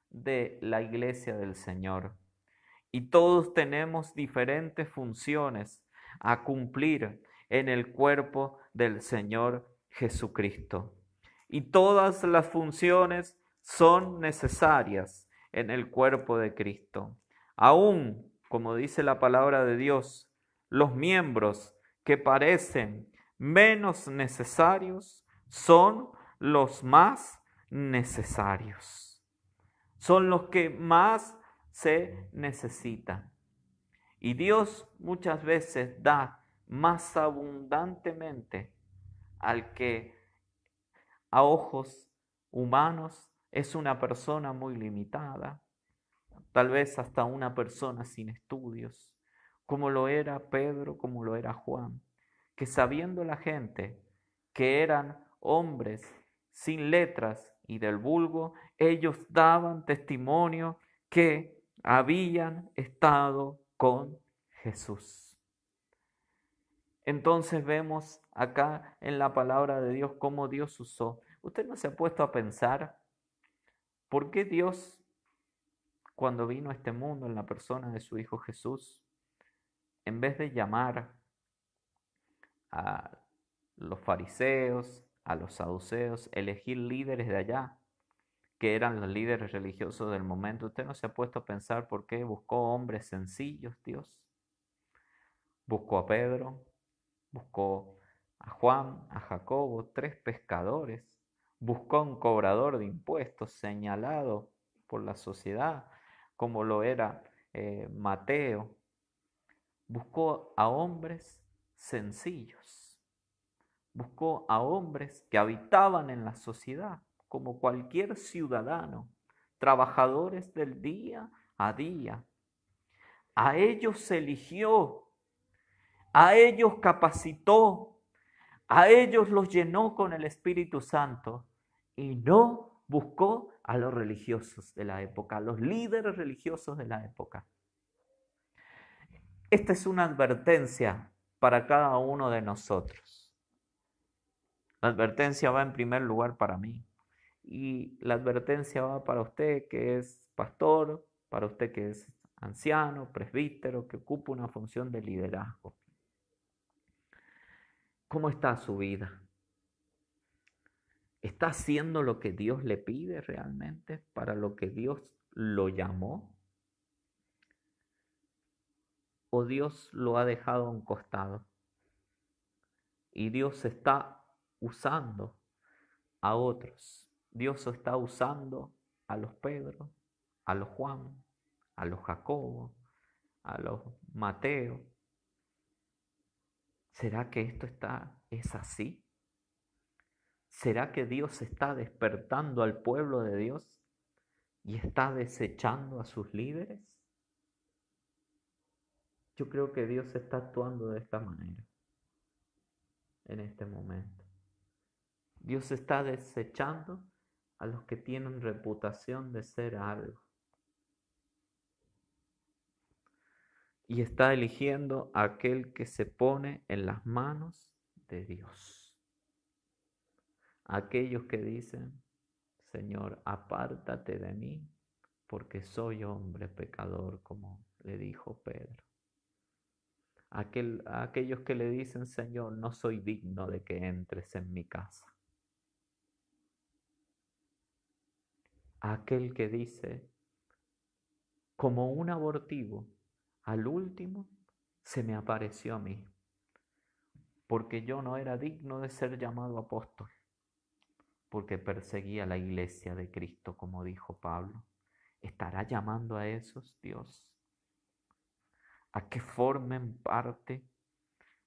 de la iglesia del Señor. Y todos tenemos diferentes funciones a cumplir en el cuerpo del Señor Jesucristo. Y todas las funciones son necesarias en el cuerpo de Cristo. Aún, como dice la palabra de Dios, los miembros que parecen menos necesarios son los más necesarios. Son los que más se necesitan. Y Dios muchas veces da más abundantemente al que a ojos humanos es una persona muy limitada, tal vez hasta una persona sin estudios, como lo era Pedro, como lo era Juan, que sabiendo la gente que eran hombres sin letras y del vulgo, ellos daban testimonio que habían estado con Jesús. Entonces vemos acá en la palabra de Dios cómo Dios usó. ¿Usted no se ha puesto a pensar por qué Dios, cuando vino a este mundo en la persona de su Hijo Jesús, en vez de llamar a los fariseos, a los saduceos, elegir líderes de allá, que eran los líderes religiosos del momento? ¿Usted no se ha puesto a pensar por qué buscó hombres sencillos, Dios? Buscó a Pedro, buscó a Juan, a Jacobo, 3 pescadores. Buscó a un cobrador de impuestos señalado por la sociedad, como lo era Mateo. Buscó a hombres sencillos. Buscó a hombres que habitaban en la sociedad, como cualquier ciudadano, trabajadores del día a día. A ellos eligió, a ellos capacitó, a ellos los llenó con el Espíritu Santo y no buscó a los religiosos de la época, a los líderes religiosos de la época. Esta es una advertencia para cada uno de nosotros. La advertencia va en primer lugar para mí y la advertencia va para usted que es pastor, para usted que es anciano, presbítero, que ocupa una función de liderazgo. ¿Cómo está su vida? ¿Está haciendo lo que Dios le pide realmente para lo que Dios lo llamó? ¿O Dios lo ha dejado a un costado? Y Dios está usando a otros. Dios está usando a los Pedro, a los Juan, a los Jacobo, a los Mateo. ¿Será que esto es así? ¿Será que Dios está despertando al pueblo de Dios y está desechando a sus líderes? Yo creo que Dios está actuando de esta manera en este momento. Dios está desechando a los que tienen reputación de ser algo. Y está eligiendo a aquel que se pone en las manos de Dios. Aquellos que dicen, Señor, apártate de mí, porque soy hombre pecador, como le dijo Pedro. A aquellos que le dicen, Señor, no soy digno de que entres en mi casa. A aquel que dice, como un abortivo, al último se me apareció a mí, porque yo no era digno de ser llamado apóstol, porque perseguía la iglesia de Cristo, como dijo Pablo. ¿Estará llamando a esos Dios a que formen parte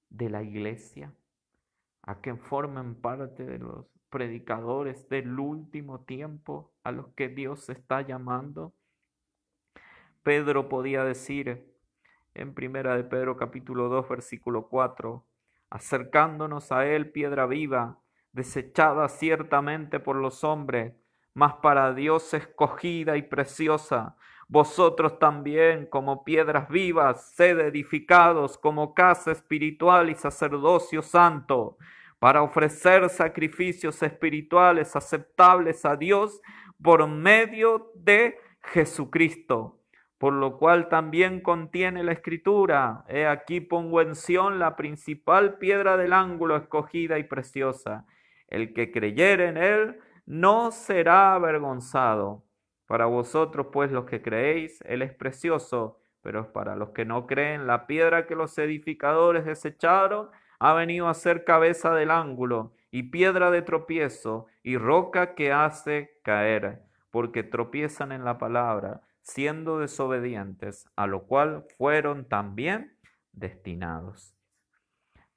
de la iglesia, a que formen parte de los predicadores del último tiempo a los que Dios está llamando? Pedro podía decir en primera de Pedro capítulo 2 versículo 4, acercándonos a él piedra viva, desechada ciertamente por los hombres, mas para Dios escogida y preciosa. Vosotros también, como piedras vivas, sed edificados como casa espiritual y sacerdocio santo, para ofrecer sacrificios espirituales aceptables a Dios por medio de Jesucristo. Por lo cual también contiene la Escritura, he aquí pongo en Sión la principal piedra del ángulo, escogida y preciosa. El que creyere en él no será avergonzado. Para vosotros, pues, los que creéis, él es precioso, pero para los que no creen, la piedra que los edificadores desecharon ha venido a ser cabeza del ángulo, y piedra de tropiezo, y roca que hace caer, porque tropiezan en la palabra, siendo desobedientes, a lo cual fueron también destinados.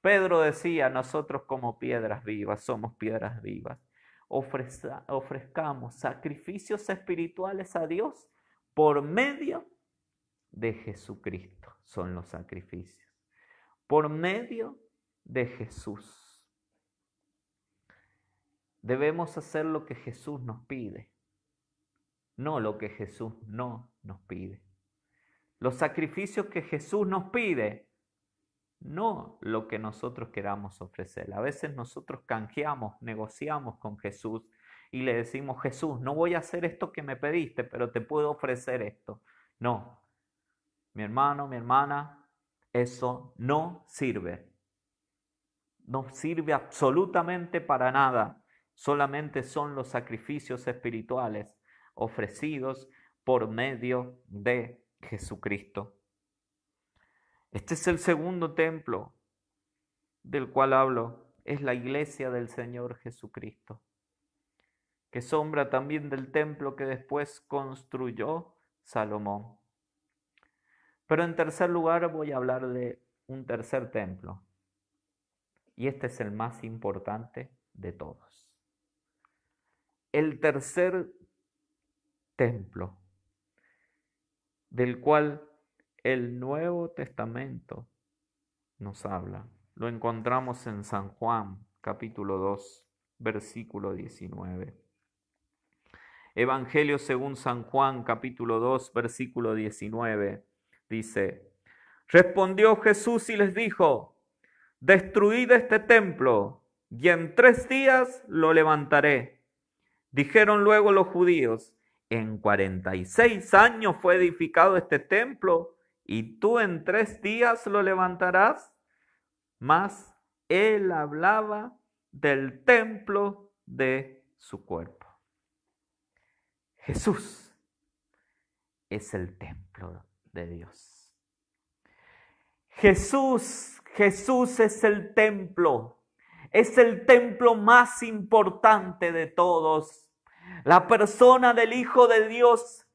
Pedro decía, nosotros como piedras vivas, somos piedras vivas. Ofrezcamos sacrificios espirituales a Dios por medio de Jesucristo. Son los sacrificios. Por medio de Jesús. Debemos hacer lo que Jesús nos pide, no lo que Jesús no nos pide. Los sacrificios que Jesús nos pide, no lo que nosotros queramos ofrecer. A veces nosotros canjeamos, negociamos con Jesús y le decimos, Jesús, no voy a hacer esto que me pediste, pero te puedo ofrecer esto. No, mi hermano, mi hermana, eso no sirve. No sirve absolutamente para nada. Solamente son los sacrificios espirituales ofrecidos por medio de Jesucristo. Este es el segundo templo del cual hablo, es la iglesia del Señor Jesucristo, que sombra también del templo que después construyó Salomón. Pero en tercer lugar voy a hablar de un tercer templo, Y este es el más importante de todos. El tercer templo, del cual el Nuevo Testamento nos habla, lo encontramos en San Juan, capítulo 2, versículo 19. Evangelio según San Juan, capítulo 2, versículo 19, dice: respondió Jesús y les dijo: destruid este templo, y en 3 días lo levantaré. Dijeron luego los judíos: en 46 años fue edificado este templo, y tú en 3 días lo levantarás. Mas él hablaba del templo de su cuerpo. Jesús es el templo de Dios. Jesús es el templo. Es el templo más importante de todos. La persona del Hijo de Dios.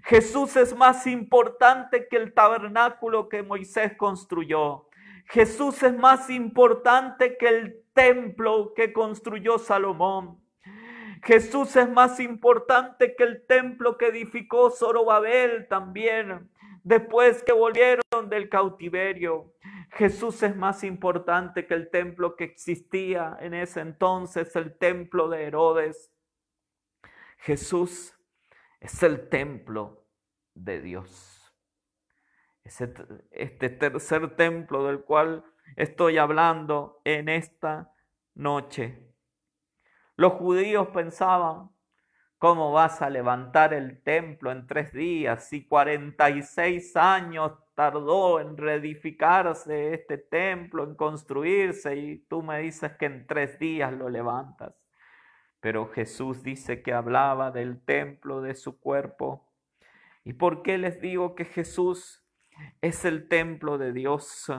Jesús es más importante que el tabernáculo que Moisés construyó. Jesús es más importante que el templo que construyó Salomón. Jesús es más importante que el templo que edificó Zorobabel también, después que volvieron del cautiverio. Jesús es más importante que el templo que existía en ese entonces, el templo de Herodes. Jesús es el templo de Dios. Este tercer templo del cual estoy hablando en esta noche. Los judíos pensaban: ¿cómo vas a levantar el templo en 3 días? Si 46 años tardó en reedificarse este templo, en construirse, y tú me dices que en 3 días lo levantas. Pero Jesús dice que hablaba del templo de su cuerpo. ¿Y por qué les digo que Jesús es el templo de Dios?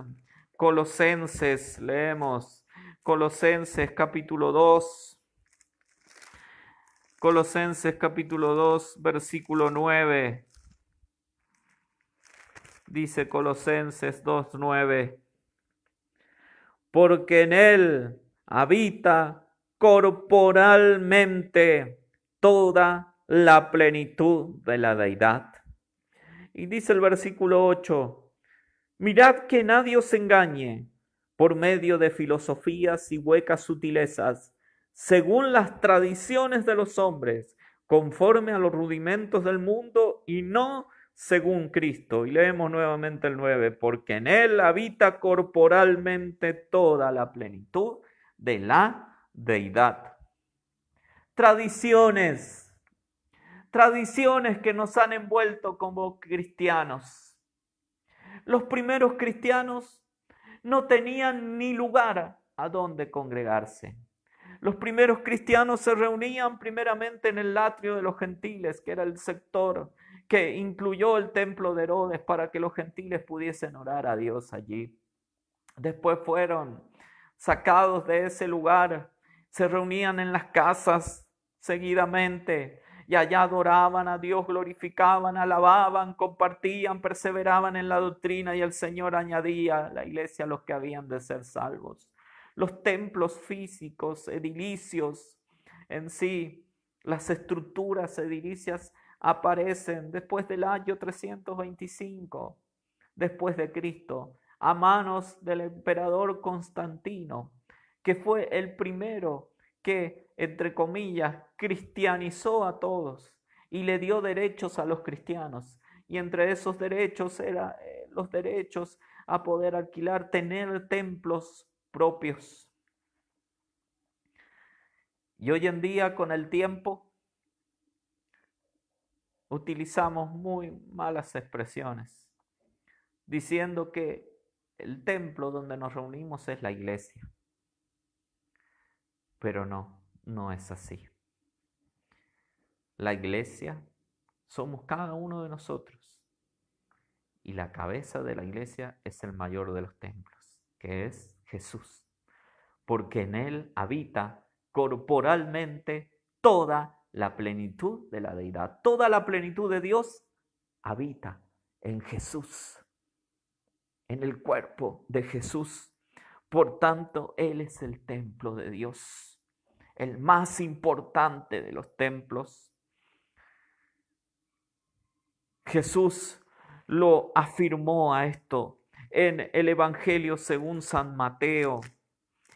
Colosenses, leemos Colosenses capítulo 2. Colosenses capítulo 2, versículo 9. Dice Colosenses 2, 9. Porque en él habita corporalmente toda la plenitud de la deidad. Y dice el versículo 8. Mirad que nadie os engañe por medio de filosofías y huecas sutilezas, según las tradiciones de los hombres, conforme a los rudimentos del mundo y no según Cristo. Y leemos nuevamente el 9, porque en él habita corporalmente toda la plenitud de la deidad. Tradiciones que nos han envuelto como cristianos. Los primeros cristianos no tenían ni lugar a donde congregarse. Los primeros cristianos se reunían primeramente en el atrio de los gentiles, que era el sector que incluyó el templo de Herodes para que los gentiles pudiesen orar a Dios allí. Después fueron sacados de ese lugar, se reunían en las casas seguidamente y allá adoraban a Dios, glorificaban, alababan, compartían, perseveraban en la doctrina, y el Señor añadía a la iglesia a los que habían de ser salvos. Los templos físicos, edilicios en sí, las estructuras edilicias aparecen después del año 325 después de Cristo, a manos del emperador Constantino, que fue el primero que, entre comillas, cristianizó a todos y le dio derechos a los cristianos. Y entre esos derechos eran los derechos a poder alquilar, tener templos propios. Y hoy en día, con el tiempo, utilizamos muy malas expresiones, diciendo que el templo donde nos reunimos es la iglesia. Pero no es así. La iglesia somos cada uno de nosotros. Y la cabeza de la iglesia es el mayor de los templos, que es Jesús. Porque en él habita corporalmente toda la plenitud de la deidad. Toda la plenitud de Dios habita en Jesús, en el cuerpo de Jesús. Por tanto, Él es el templo de Dios, el más importante de los templos. Jesús lo afirmó a esto en el Evangelio según San Mateo.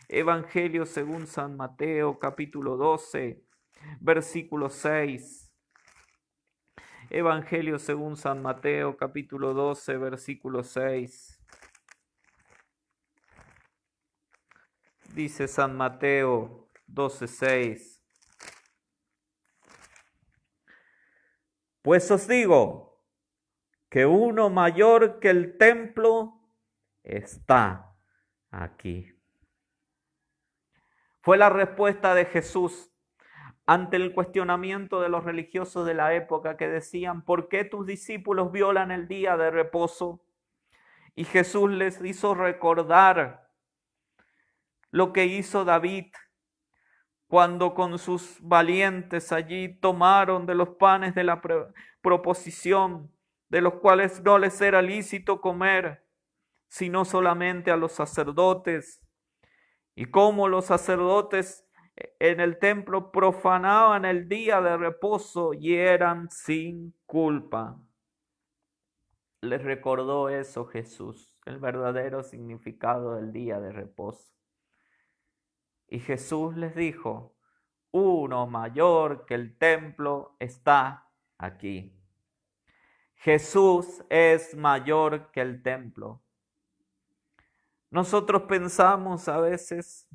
Evangelio según San Mateo, capítulo 12, versículo 6. Evangelio según San Mateo, capítulo 12, versículo 6. Dice San Mateo 12, 6. Pues os digo que uno mayor que el templo está aquí. Fue la respuesta de Jesús ante el cuestionamiento de los religiosos de la época que decían: ¿por qué tus discípulos violan el día de reposo? Y Jesús les hizo recordar lo que hizo David cuando con sus valientes allí tomaron de los panes de la proposición, de los cuales no les era lícito comer, sino solamente a los sacerdotes. Y cómo los sacerdotes en el templo profanaban el día de reposo y eran sin culpa. Les recordó eso Jesús, el verdadero significado del día de reposo. Y Jesús les dijo: uno mayor que el templo está aquí. Jesús es mayor que el templo. Nosotros pensamos a veces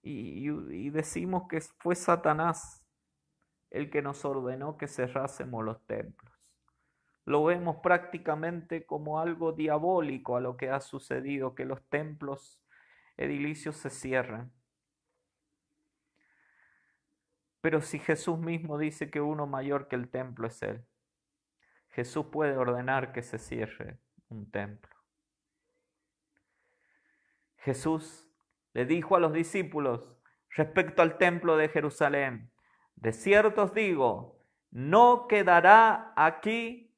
y decimos que fue Satanás el que nos ordenó que cerrásemos los templos. Lo vemos prácticamente como algo diabólico a lo que ha sucedido, que los templos edilicios se cierran. Pero si Jesús mismo dice que uno mayor que el templo es Él, Jesús puede ordenar que se cierre un templo. Jesús le dijo a los discípulos respecto al templo de Jerusalén: de cierto os digo, no quedará aquí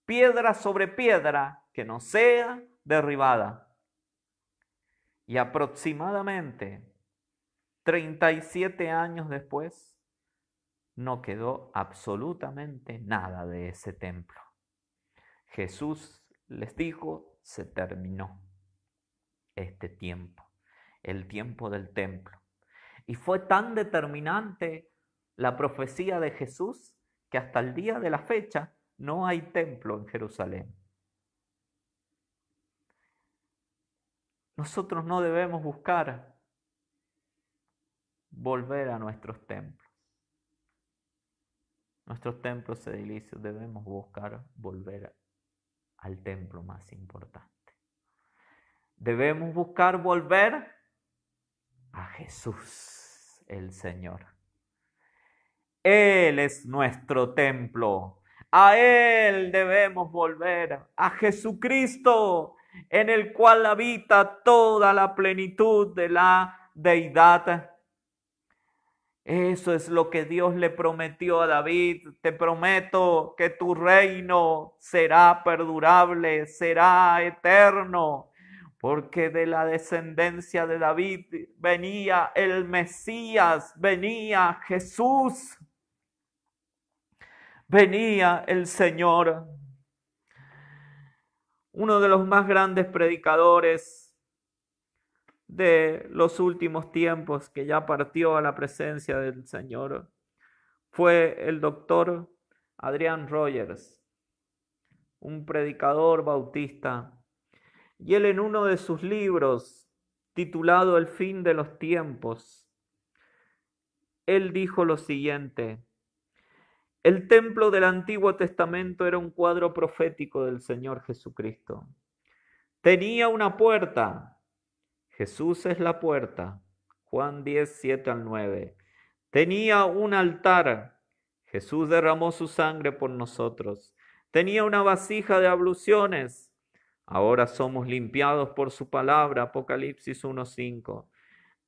piedra sobre piedra que no sea derribada. Y aproximadamente 37 años después, no quedó absolutamente nada de ese templo. Jesús les dijo: se terminó este tiempo, el tiempo del templo. Y fue tan determinante la profecía de Jesús que hasta el día de la fecha no hay templo en Jerusalén. Nosotros no debemos buscar volver a nuestros templos. Nuestros templos edilicios, debemos buscar volver al templo más importante. Debemos buscar volver a Jesús, el Señor. Él es nuestro templo. A Él debemos volver, a Jesucristo, en el cual habita toda la plenitud de la deidad. Eso es lo que Dios le prometió a David: te prometo que tu reino será perdurable, será eterno, porque de la descendencia de David venía el Mesías, venía Jesús, venía el Señor. Uno de los más grandes predicadores de los últimos tiempos, que ya partió a la presencia del Señor, fue el doctor Adrian Rogers, un predicador bautista. Y él, en uno de sus libros titulado El fin de los tiempos, él dijo lo siguiente: el templo del Antiguo Testamento era un cuadro profético del Señor Jesucristo. Tenía una puerta. Jesús es la puerta. Juan 10, 7 al 9. Tenía un altar. Jesús derramó su sangre por nosotros. Tenía una vasija de abluciones. Ahora somos limpiados por su palabra. Apocalipsis 1:5.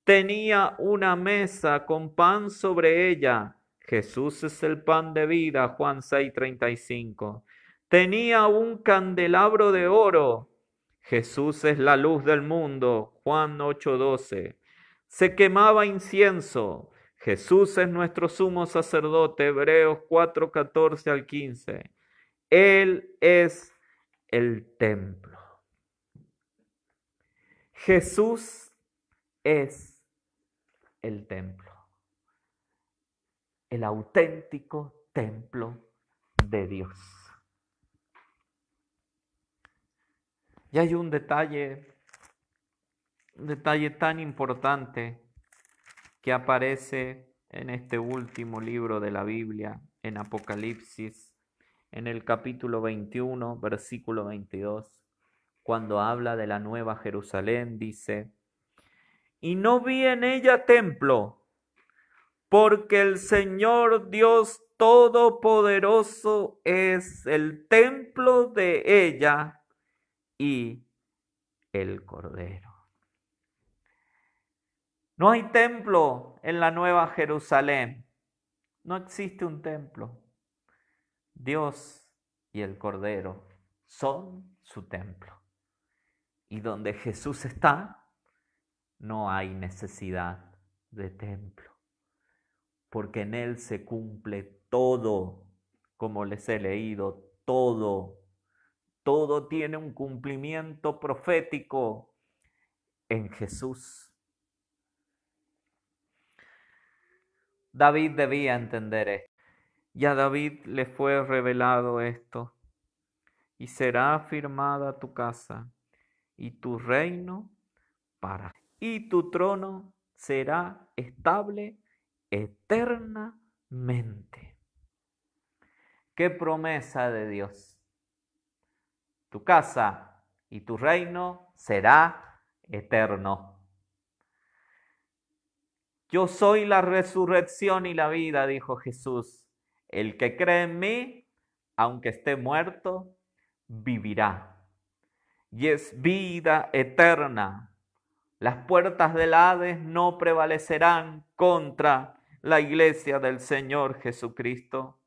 Tenía una mesa con pan sobre ella. Jesús es el pan de vida. Juan 6:35. Tenía un candelabro de oro. Jesús es la luz del mundo. Juan 8:12. Se quemaba incienso. Jesús es nuestro sumo sacerdote. Hebreos 4:14 al 15. Él es el templo. Jesús es el templo. El auténtico templo de Dios. Y hay un detalle tan importante que aparece en este último libro de la Biblia, en Apocalipsis, en el capítulo 21, versículo 22, cuando habla de la nueva Jerusalén, dice: y no vi en ella templo, porque el Señor Dios Todopoderoso es el templo de ella y el Cordero. No hay templo en la nueva Jerusalén. No existe un templo. Dios y el Cordero son su templo. Y donde Jesús está, no hay necesidad de templo, porque en Él se cumple todo, como les he leído, todo. Todo tiene un cumplimiento profético en Jesús. David debía entender esto. Y a David le fue revelado esto: y será afirmada tu casa y tu reino para, y tu trono será estable eternamente. ¿Qué promesa de Dios? Tu casa y tu reino será eterno. Yo soy la resurrección y la vida, dijo Jesús. El que cree en mí, aunque esté muerto, vivirá. Y es vida eterna. Las puertas del Hades no prevalecerán contra la iglesia del Señor Jesucristo.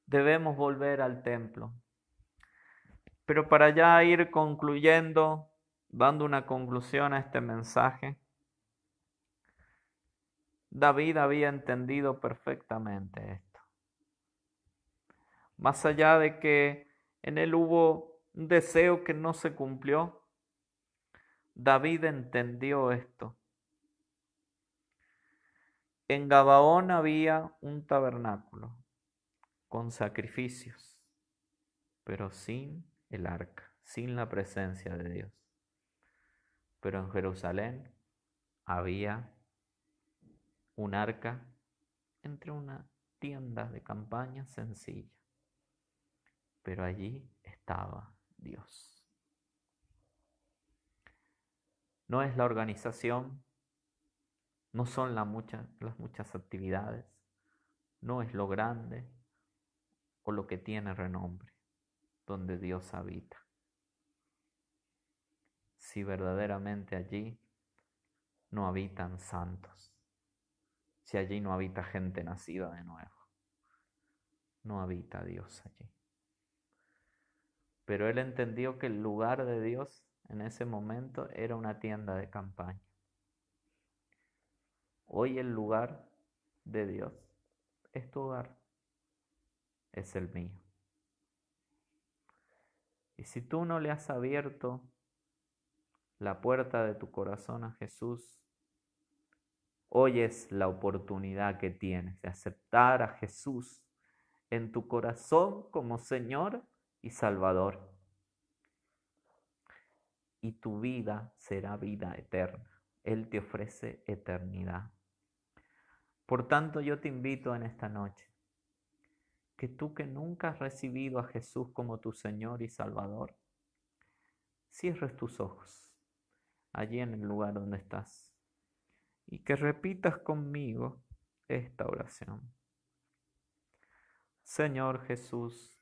Debemos volver al templo. Pero para ya ir concluyendo, dando una conclusión a este mensaje, David había entendido perfectamente esto. Más allá de que en él hubo un deseo que no se cumplió, David entendió esto. En Gabaón había un tabernáculo con sacrificios, pero sin el arca, sin la presencia de Dios. Pero en Jerusalén había un arca entre una tienda de campaña sencilla, pero allí estaba Dios. No es la organización, no son las muchas actividades, no es lo grande o lo que tiene renombre donde Dios habita. Si verdaderamente allí no habitan santos, si allí no habita gente nacida de nuevo, no habita Dios allí. Pero él entendió que el lugar de Dios en ese momento era una tienda de campaña. Hoy el lugar de Dios es tu hogar, es el mío. Y si tú no le has abierto la puerta de tu corazón a Jesús, hoy es la oportunidad que tienes de aceptar a Jesús en tu corazón como Señor y Salvador. Y tu vida será vida eterna. Él te ofrece eternidad. Por tanto, yo te invito en esta noche que tú que nunca has recibido a Jesús como tu Señor y Salvador, cierres tus ojos allí en el lugar donde estás y que repitas conmigo esta oración. Señor Jesús,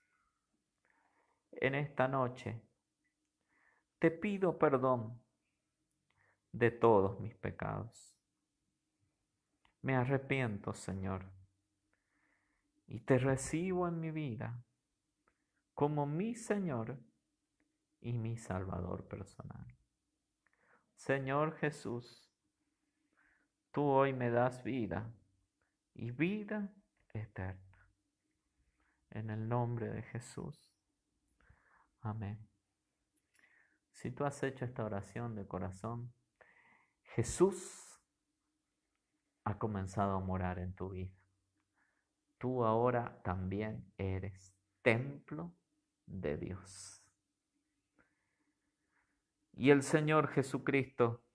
en esta noche te pido perdón de todos mis pecados. Me arrepiento, Señor, y te recibo en mi vida como mi Señor y mi Salvador personal. Señor Jesús, tú hoy me das vida y vida eterna. En el nombre de Jesús. Amén. Si tú has hecho esta oración de corazón, Jesús ha comenzado a morar en tu vida. Tú ahora también eres templo de Dios. Y el Señor Jesucristo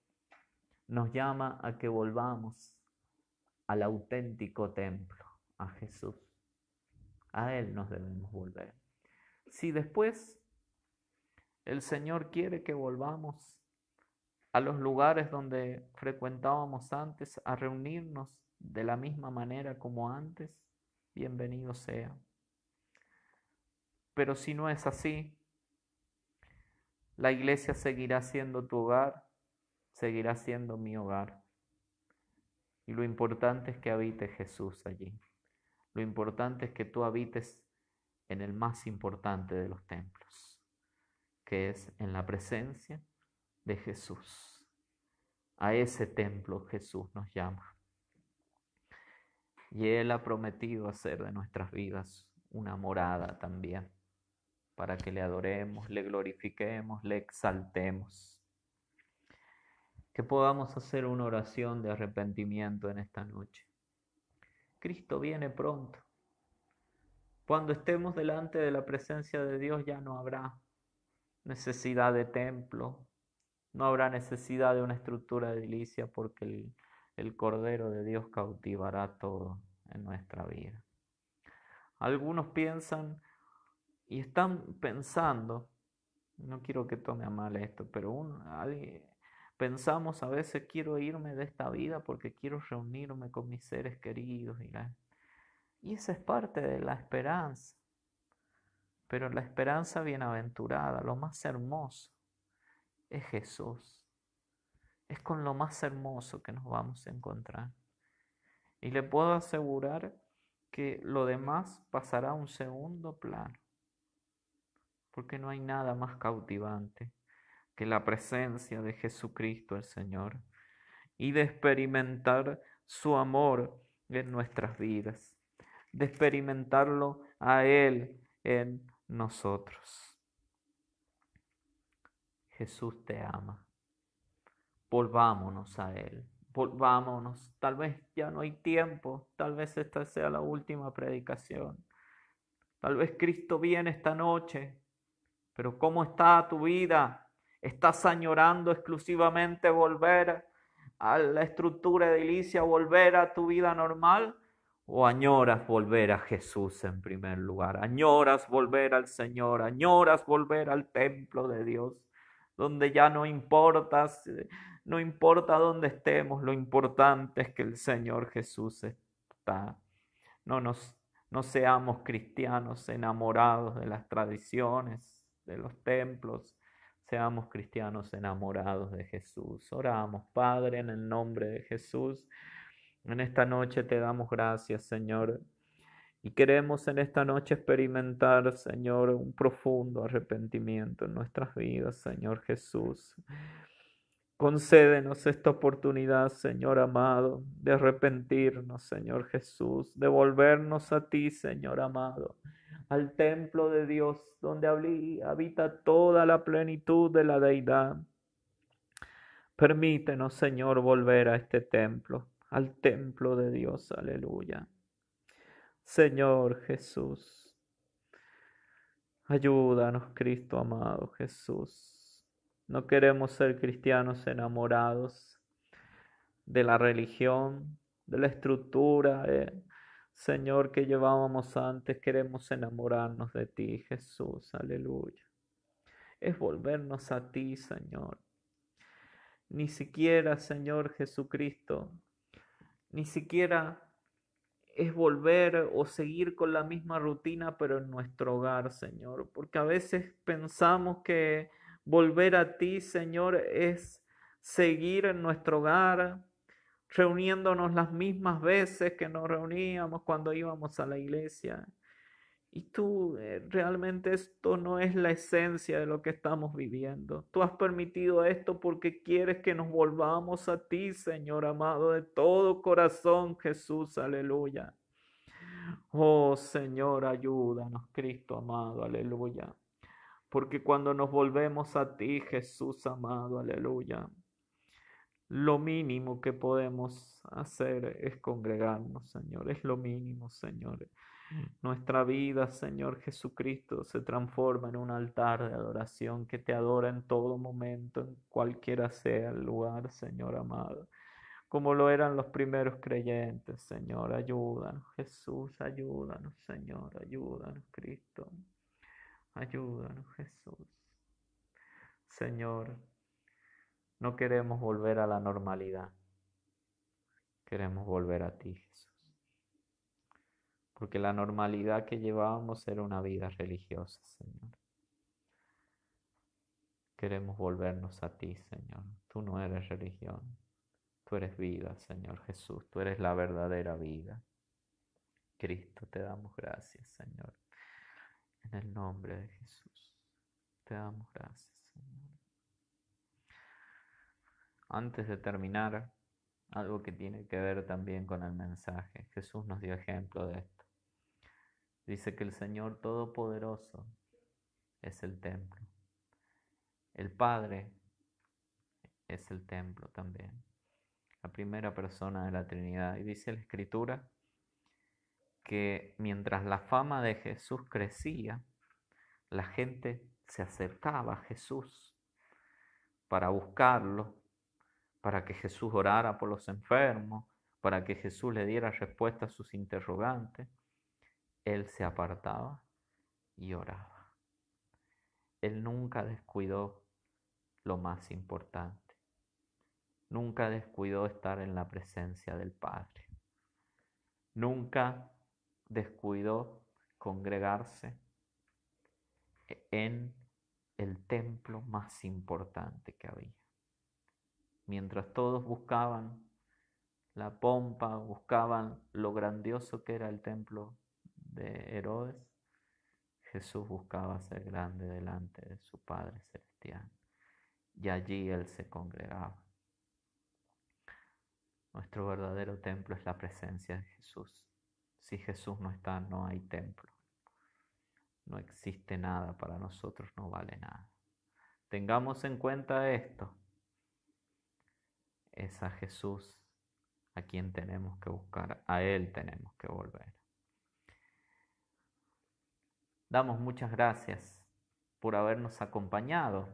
nos llama a que volvamos al auténtico templo, a Jesús. A Él nos debemos volver. Si después el Señor quiere que volvamos a los lugares donde frecuentábamos antes, a reunirnos de la misma manera como antes, bienvenido sea. Pero si no es así, la iglesia seguirá siendo tu hogar, seguirá siendo mi hogar. Y lo importante es que habite Jesús allí. Lo importante es que tú habites en el más importante de los templos, que es en la presencia de Jesús. A ese templo Jesús nos llama. Y Él ha prometido hacer de nuestras vidas una morada también, para que le adoremos, le glorifiquemos, le exaltemos. Que podamos hacer una oración de arrepentimiento en esta noche. Cristo viene pronto. Cuando estemos delante de la presencia de Dios ya no habrá necesidad de templo, no habrá necesidad de una estructura edilicia, porque el Cordero de Dios cautivará todo en nuestra vida. Algunos piensan y están pensando, no quiero que tome a mal esto, pero pensamos a veces, quiero irme de esta vida porque quiero reunirme con mis seres queridos. Y esa es parte de la esperanza. Pero la esperanza bienaventurada, lo más hermoso, es Jesús. Es con lo más hermoso que nos vamos a encontrar. Y le puedo asegurar que lo demás pasará a un segundo plano. Porque no hay nada más cautivante que la presencia de Jesucristo el Señor y de experimentar su amor en nuestras vidas, de experimentarlo a Él en nosotros. Jesús te ama. Volvámonos a Él. Volvámonos. Tal vez ya no hay tiempo. Tal vez esta sea la última predicación. Tal vez Cristo viene esta noche. Pero ¿cómo está tu vida? ¿Estás añorando exclusivamente volver a la estructura edilicia, volver a tu vida normal? ¿O añoras volver a Jesús en primer lugar? ¿Añoras volver al Señor? ¿Añoras volver al templo de Dios? Donde ya no importa dónde estemos, lo importante es que el Señor Jesús está. No seamos cristianos enamorados de las tradiciones, de los templos. Seamos cristianos enamorados de Jesús. Oramos, Padre, en el nombre de Jesús. En esta noche te damos gracias, Señor. Y queremos en esta noche experimentar, Señor, un profundo arrepentimiento en nuestras vidas, Señor Jesús. Concédenos esta oportunidad, Señor amado, de arrepentirnos, Señor Jesús, de volvernos a ti, Señor amado, al templo de Dios, donde habita toda la plenitud de la deidad. Permítenos, Señor, volver a este templo, al templo de Dios, aleluya. Señor Jesús, ayúdanos, Cristo amado Jesús. No queremos ser cristianos enamorados de la religión, de la estructura, Señor, que llevábamos antes. Queremos enamorarnos de ti, Jesús, aleluya. Es volvernos a ti, Señor. Ni siquiera, Señor Jesucristo, ni siquiera es volver o seguir con la misma rutina, pero en nuestro hogar, Señor. Porque a veces pensamos que volver a ti, Señor, es seguir en nuestro hogar, reuniéndonos las mismas veces que nos reuníamos cuando íbamos a la iglesia. Y tú realmente esto no es la esencia de lo que estamos viviendo. Tú has permitido esto porque quieres que nos volvamos a ti, Señor amado, de todo corazón, Jesús, aleluya. Oh Señor, ayúdanos, Cristo amado, aleluya. Porque cuando nos volvemos a ti, Jesús amado, aleluya, lo mínimo que podemos hacer es congregarnos, Señor. Es lo mínimo, Señor. Nuestra vida, Señor Jesucristo, se transforma en un altar de adoración que te adora en todo momento, en cualquiera sea el lugar, Señor amado. Como lo eran los primeros creyentes, Señor. Ayúdanos, Jesús, ayúdanos, Señor. Ayúdanos, Cristo. Ayúdanos, Jesús. Señor, no queremos volver a la normalidad. Queremos volver a ti, Jesús. Porque la normalidad que llevábamos era una vida religiosa, Señor. Queremos volvernos a ti, Señor. Tú no eres religión. Tú eres vida, Señor Jesús. Tú eres la verdadera vida. Cristo, te damos gracias, Señor. En el nombre de Jesús, te damos gracias, Señor. Antes de terminar, algo que tiene que ver también con el mensaje. Jesús nos dio ejemplo de esto. Dice que el Señor Todopoderoso es el templo. El Padre es el templo también. La primera persona de la Trinidad. Y dice la Escritura que mientras la fama de Jesús crecía, la gente se acercaba a Jesús para buscarlo, para que Jesús orara por los enfermos, para que Jesús le diera respuesta a sus interrogantes. Él se apartaba y oraba. Él nunca descuidó lo más importante. Nunca descuidó estar en la presencia del Padre. Nunca descuidó congregarse en el templo más importante que había. Mientras todos buscaban la pompa, buscaban lo grandioso que era el templo de Herodes, Jesús buscaba ser grande delante de su Padre Celestial. Y allí Él se congregaba. Nuestro verdadero templo es la presencia de Jesús. Si Jesús no está, no hay templo. No existe nada para nosotros, no vale nada. Tengamos en cuenta esto. Es a Jesús a quien tenemos que buscar, a Él tenemos que volver. Damos muchas gracias por habernos acompañado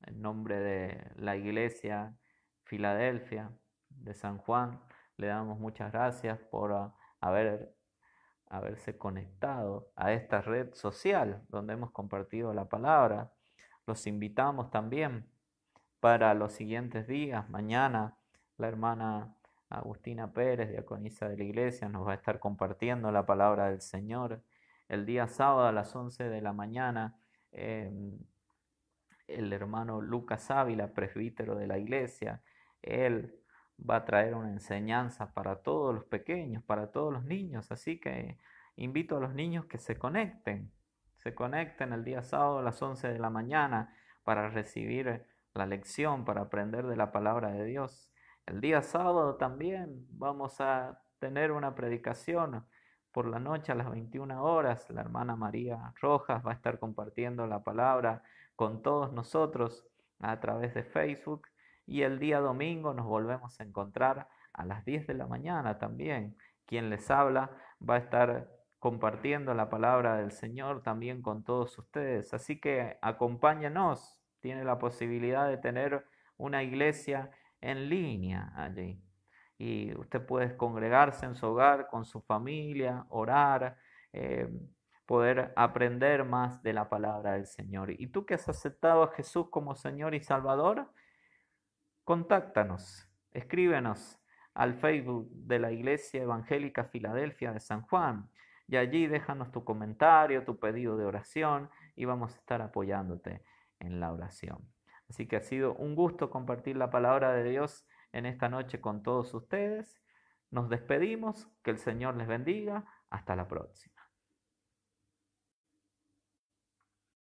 en nombre de la Iglesia Filadelfia de San Juan. Le damos muchas gracias por haberse conectado a esta red social donde hemos compartido la palabra. Los invitamos también para los siguientes días. Mañana la hermana Agustina Pérez, diaconisa de la iglesia, nos va a estar compartiendo la palabra del Señor. El día sábado a las 11 de la mañana, el hermano Lucas Ávila, presbítero de la iglesia, él va a traer una enseñanza para todos los pequeños, para todos los niños. Así que invito a los niños que se conecten el día sábado a las 11 de la mañana para recibir la lección, para aprender de la palabra de Dios. El día sábado también vamos a tener una predicación por la noche a las 21 horas. La hermana María Rojas va a estar compartiendo la palabra con todos nosotros a través de Facebook. Y el día domingo nos volvemos a encontrar a las 10 de la mañana también. Quien les habla va a estar compartiendo la palabra del Señor también con todos ustedes. Así que acompáñenos. Tiene la posibilidad de tener una iglesia en línea allí. Y usted puede congregarse en su hogar con su familia, orar, poder aprender más de la palabra del Señor. Y tú que has aceptado a Jesús como Señor y Salvador, contáctanos, escríbenos al Facebook de la Iglesia Evangélica Filadelfia de San Juan y allí déjanos tu comentario, tu pedido de oración y vamos a estar apoyándote en la oración. Así que ha sido un gusto compartir la palabra de Dios en esta noche con todos ustedes. Nos despedimos, que el Señor les bendiga, hasta la próxima.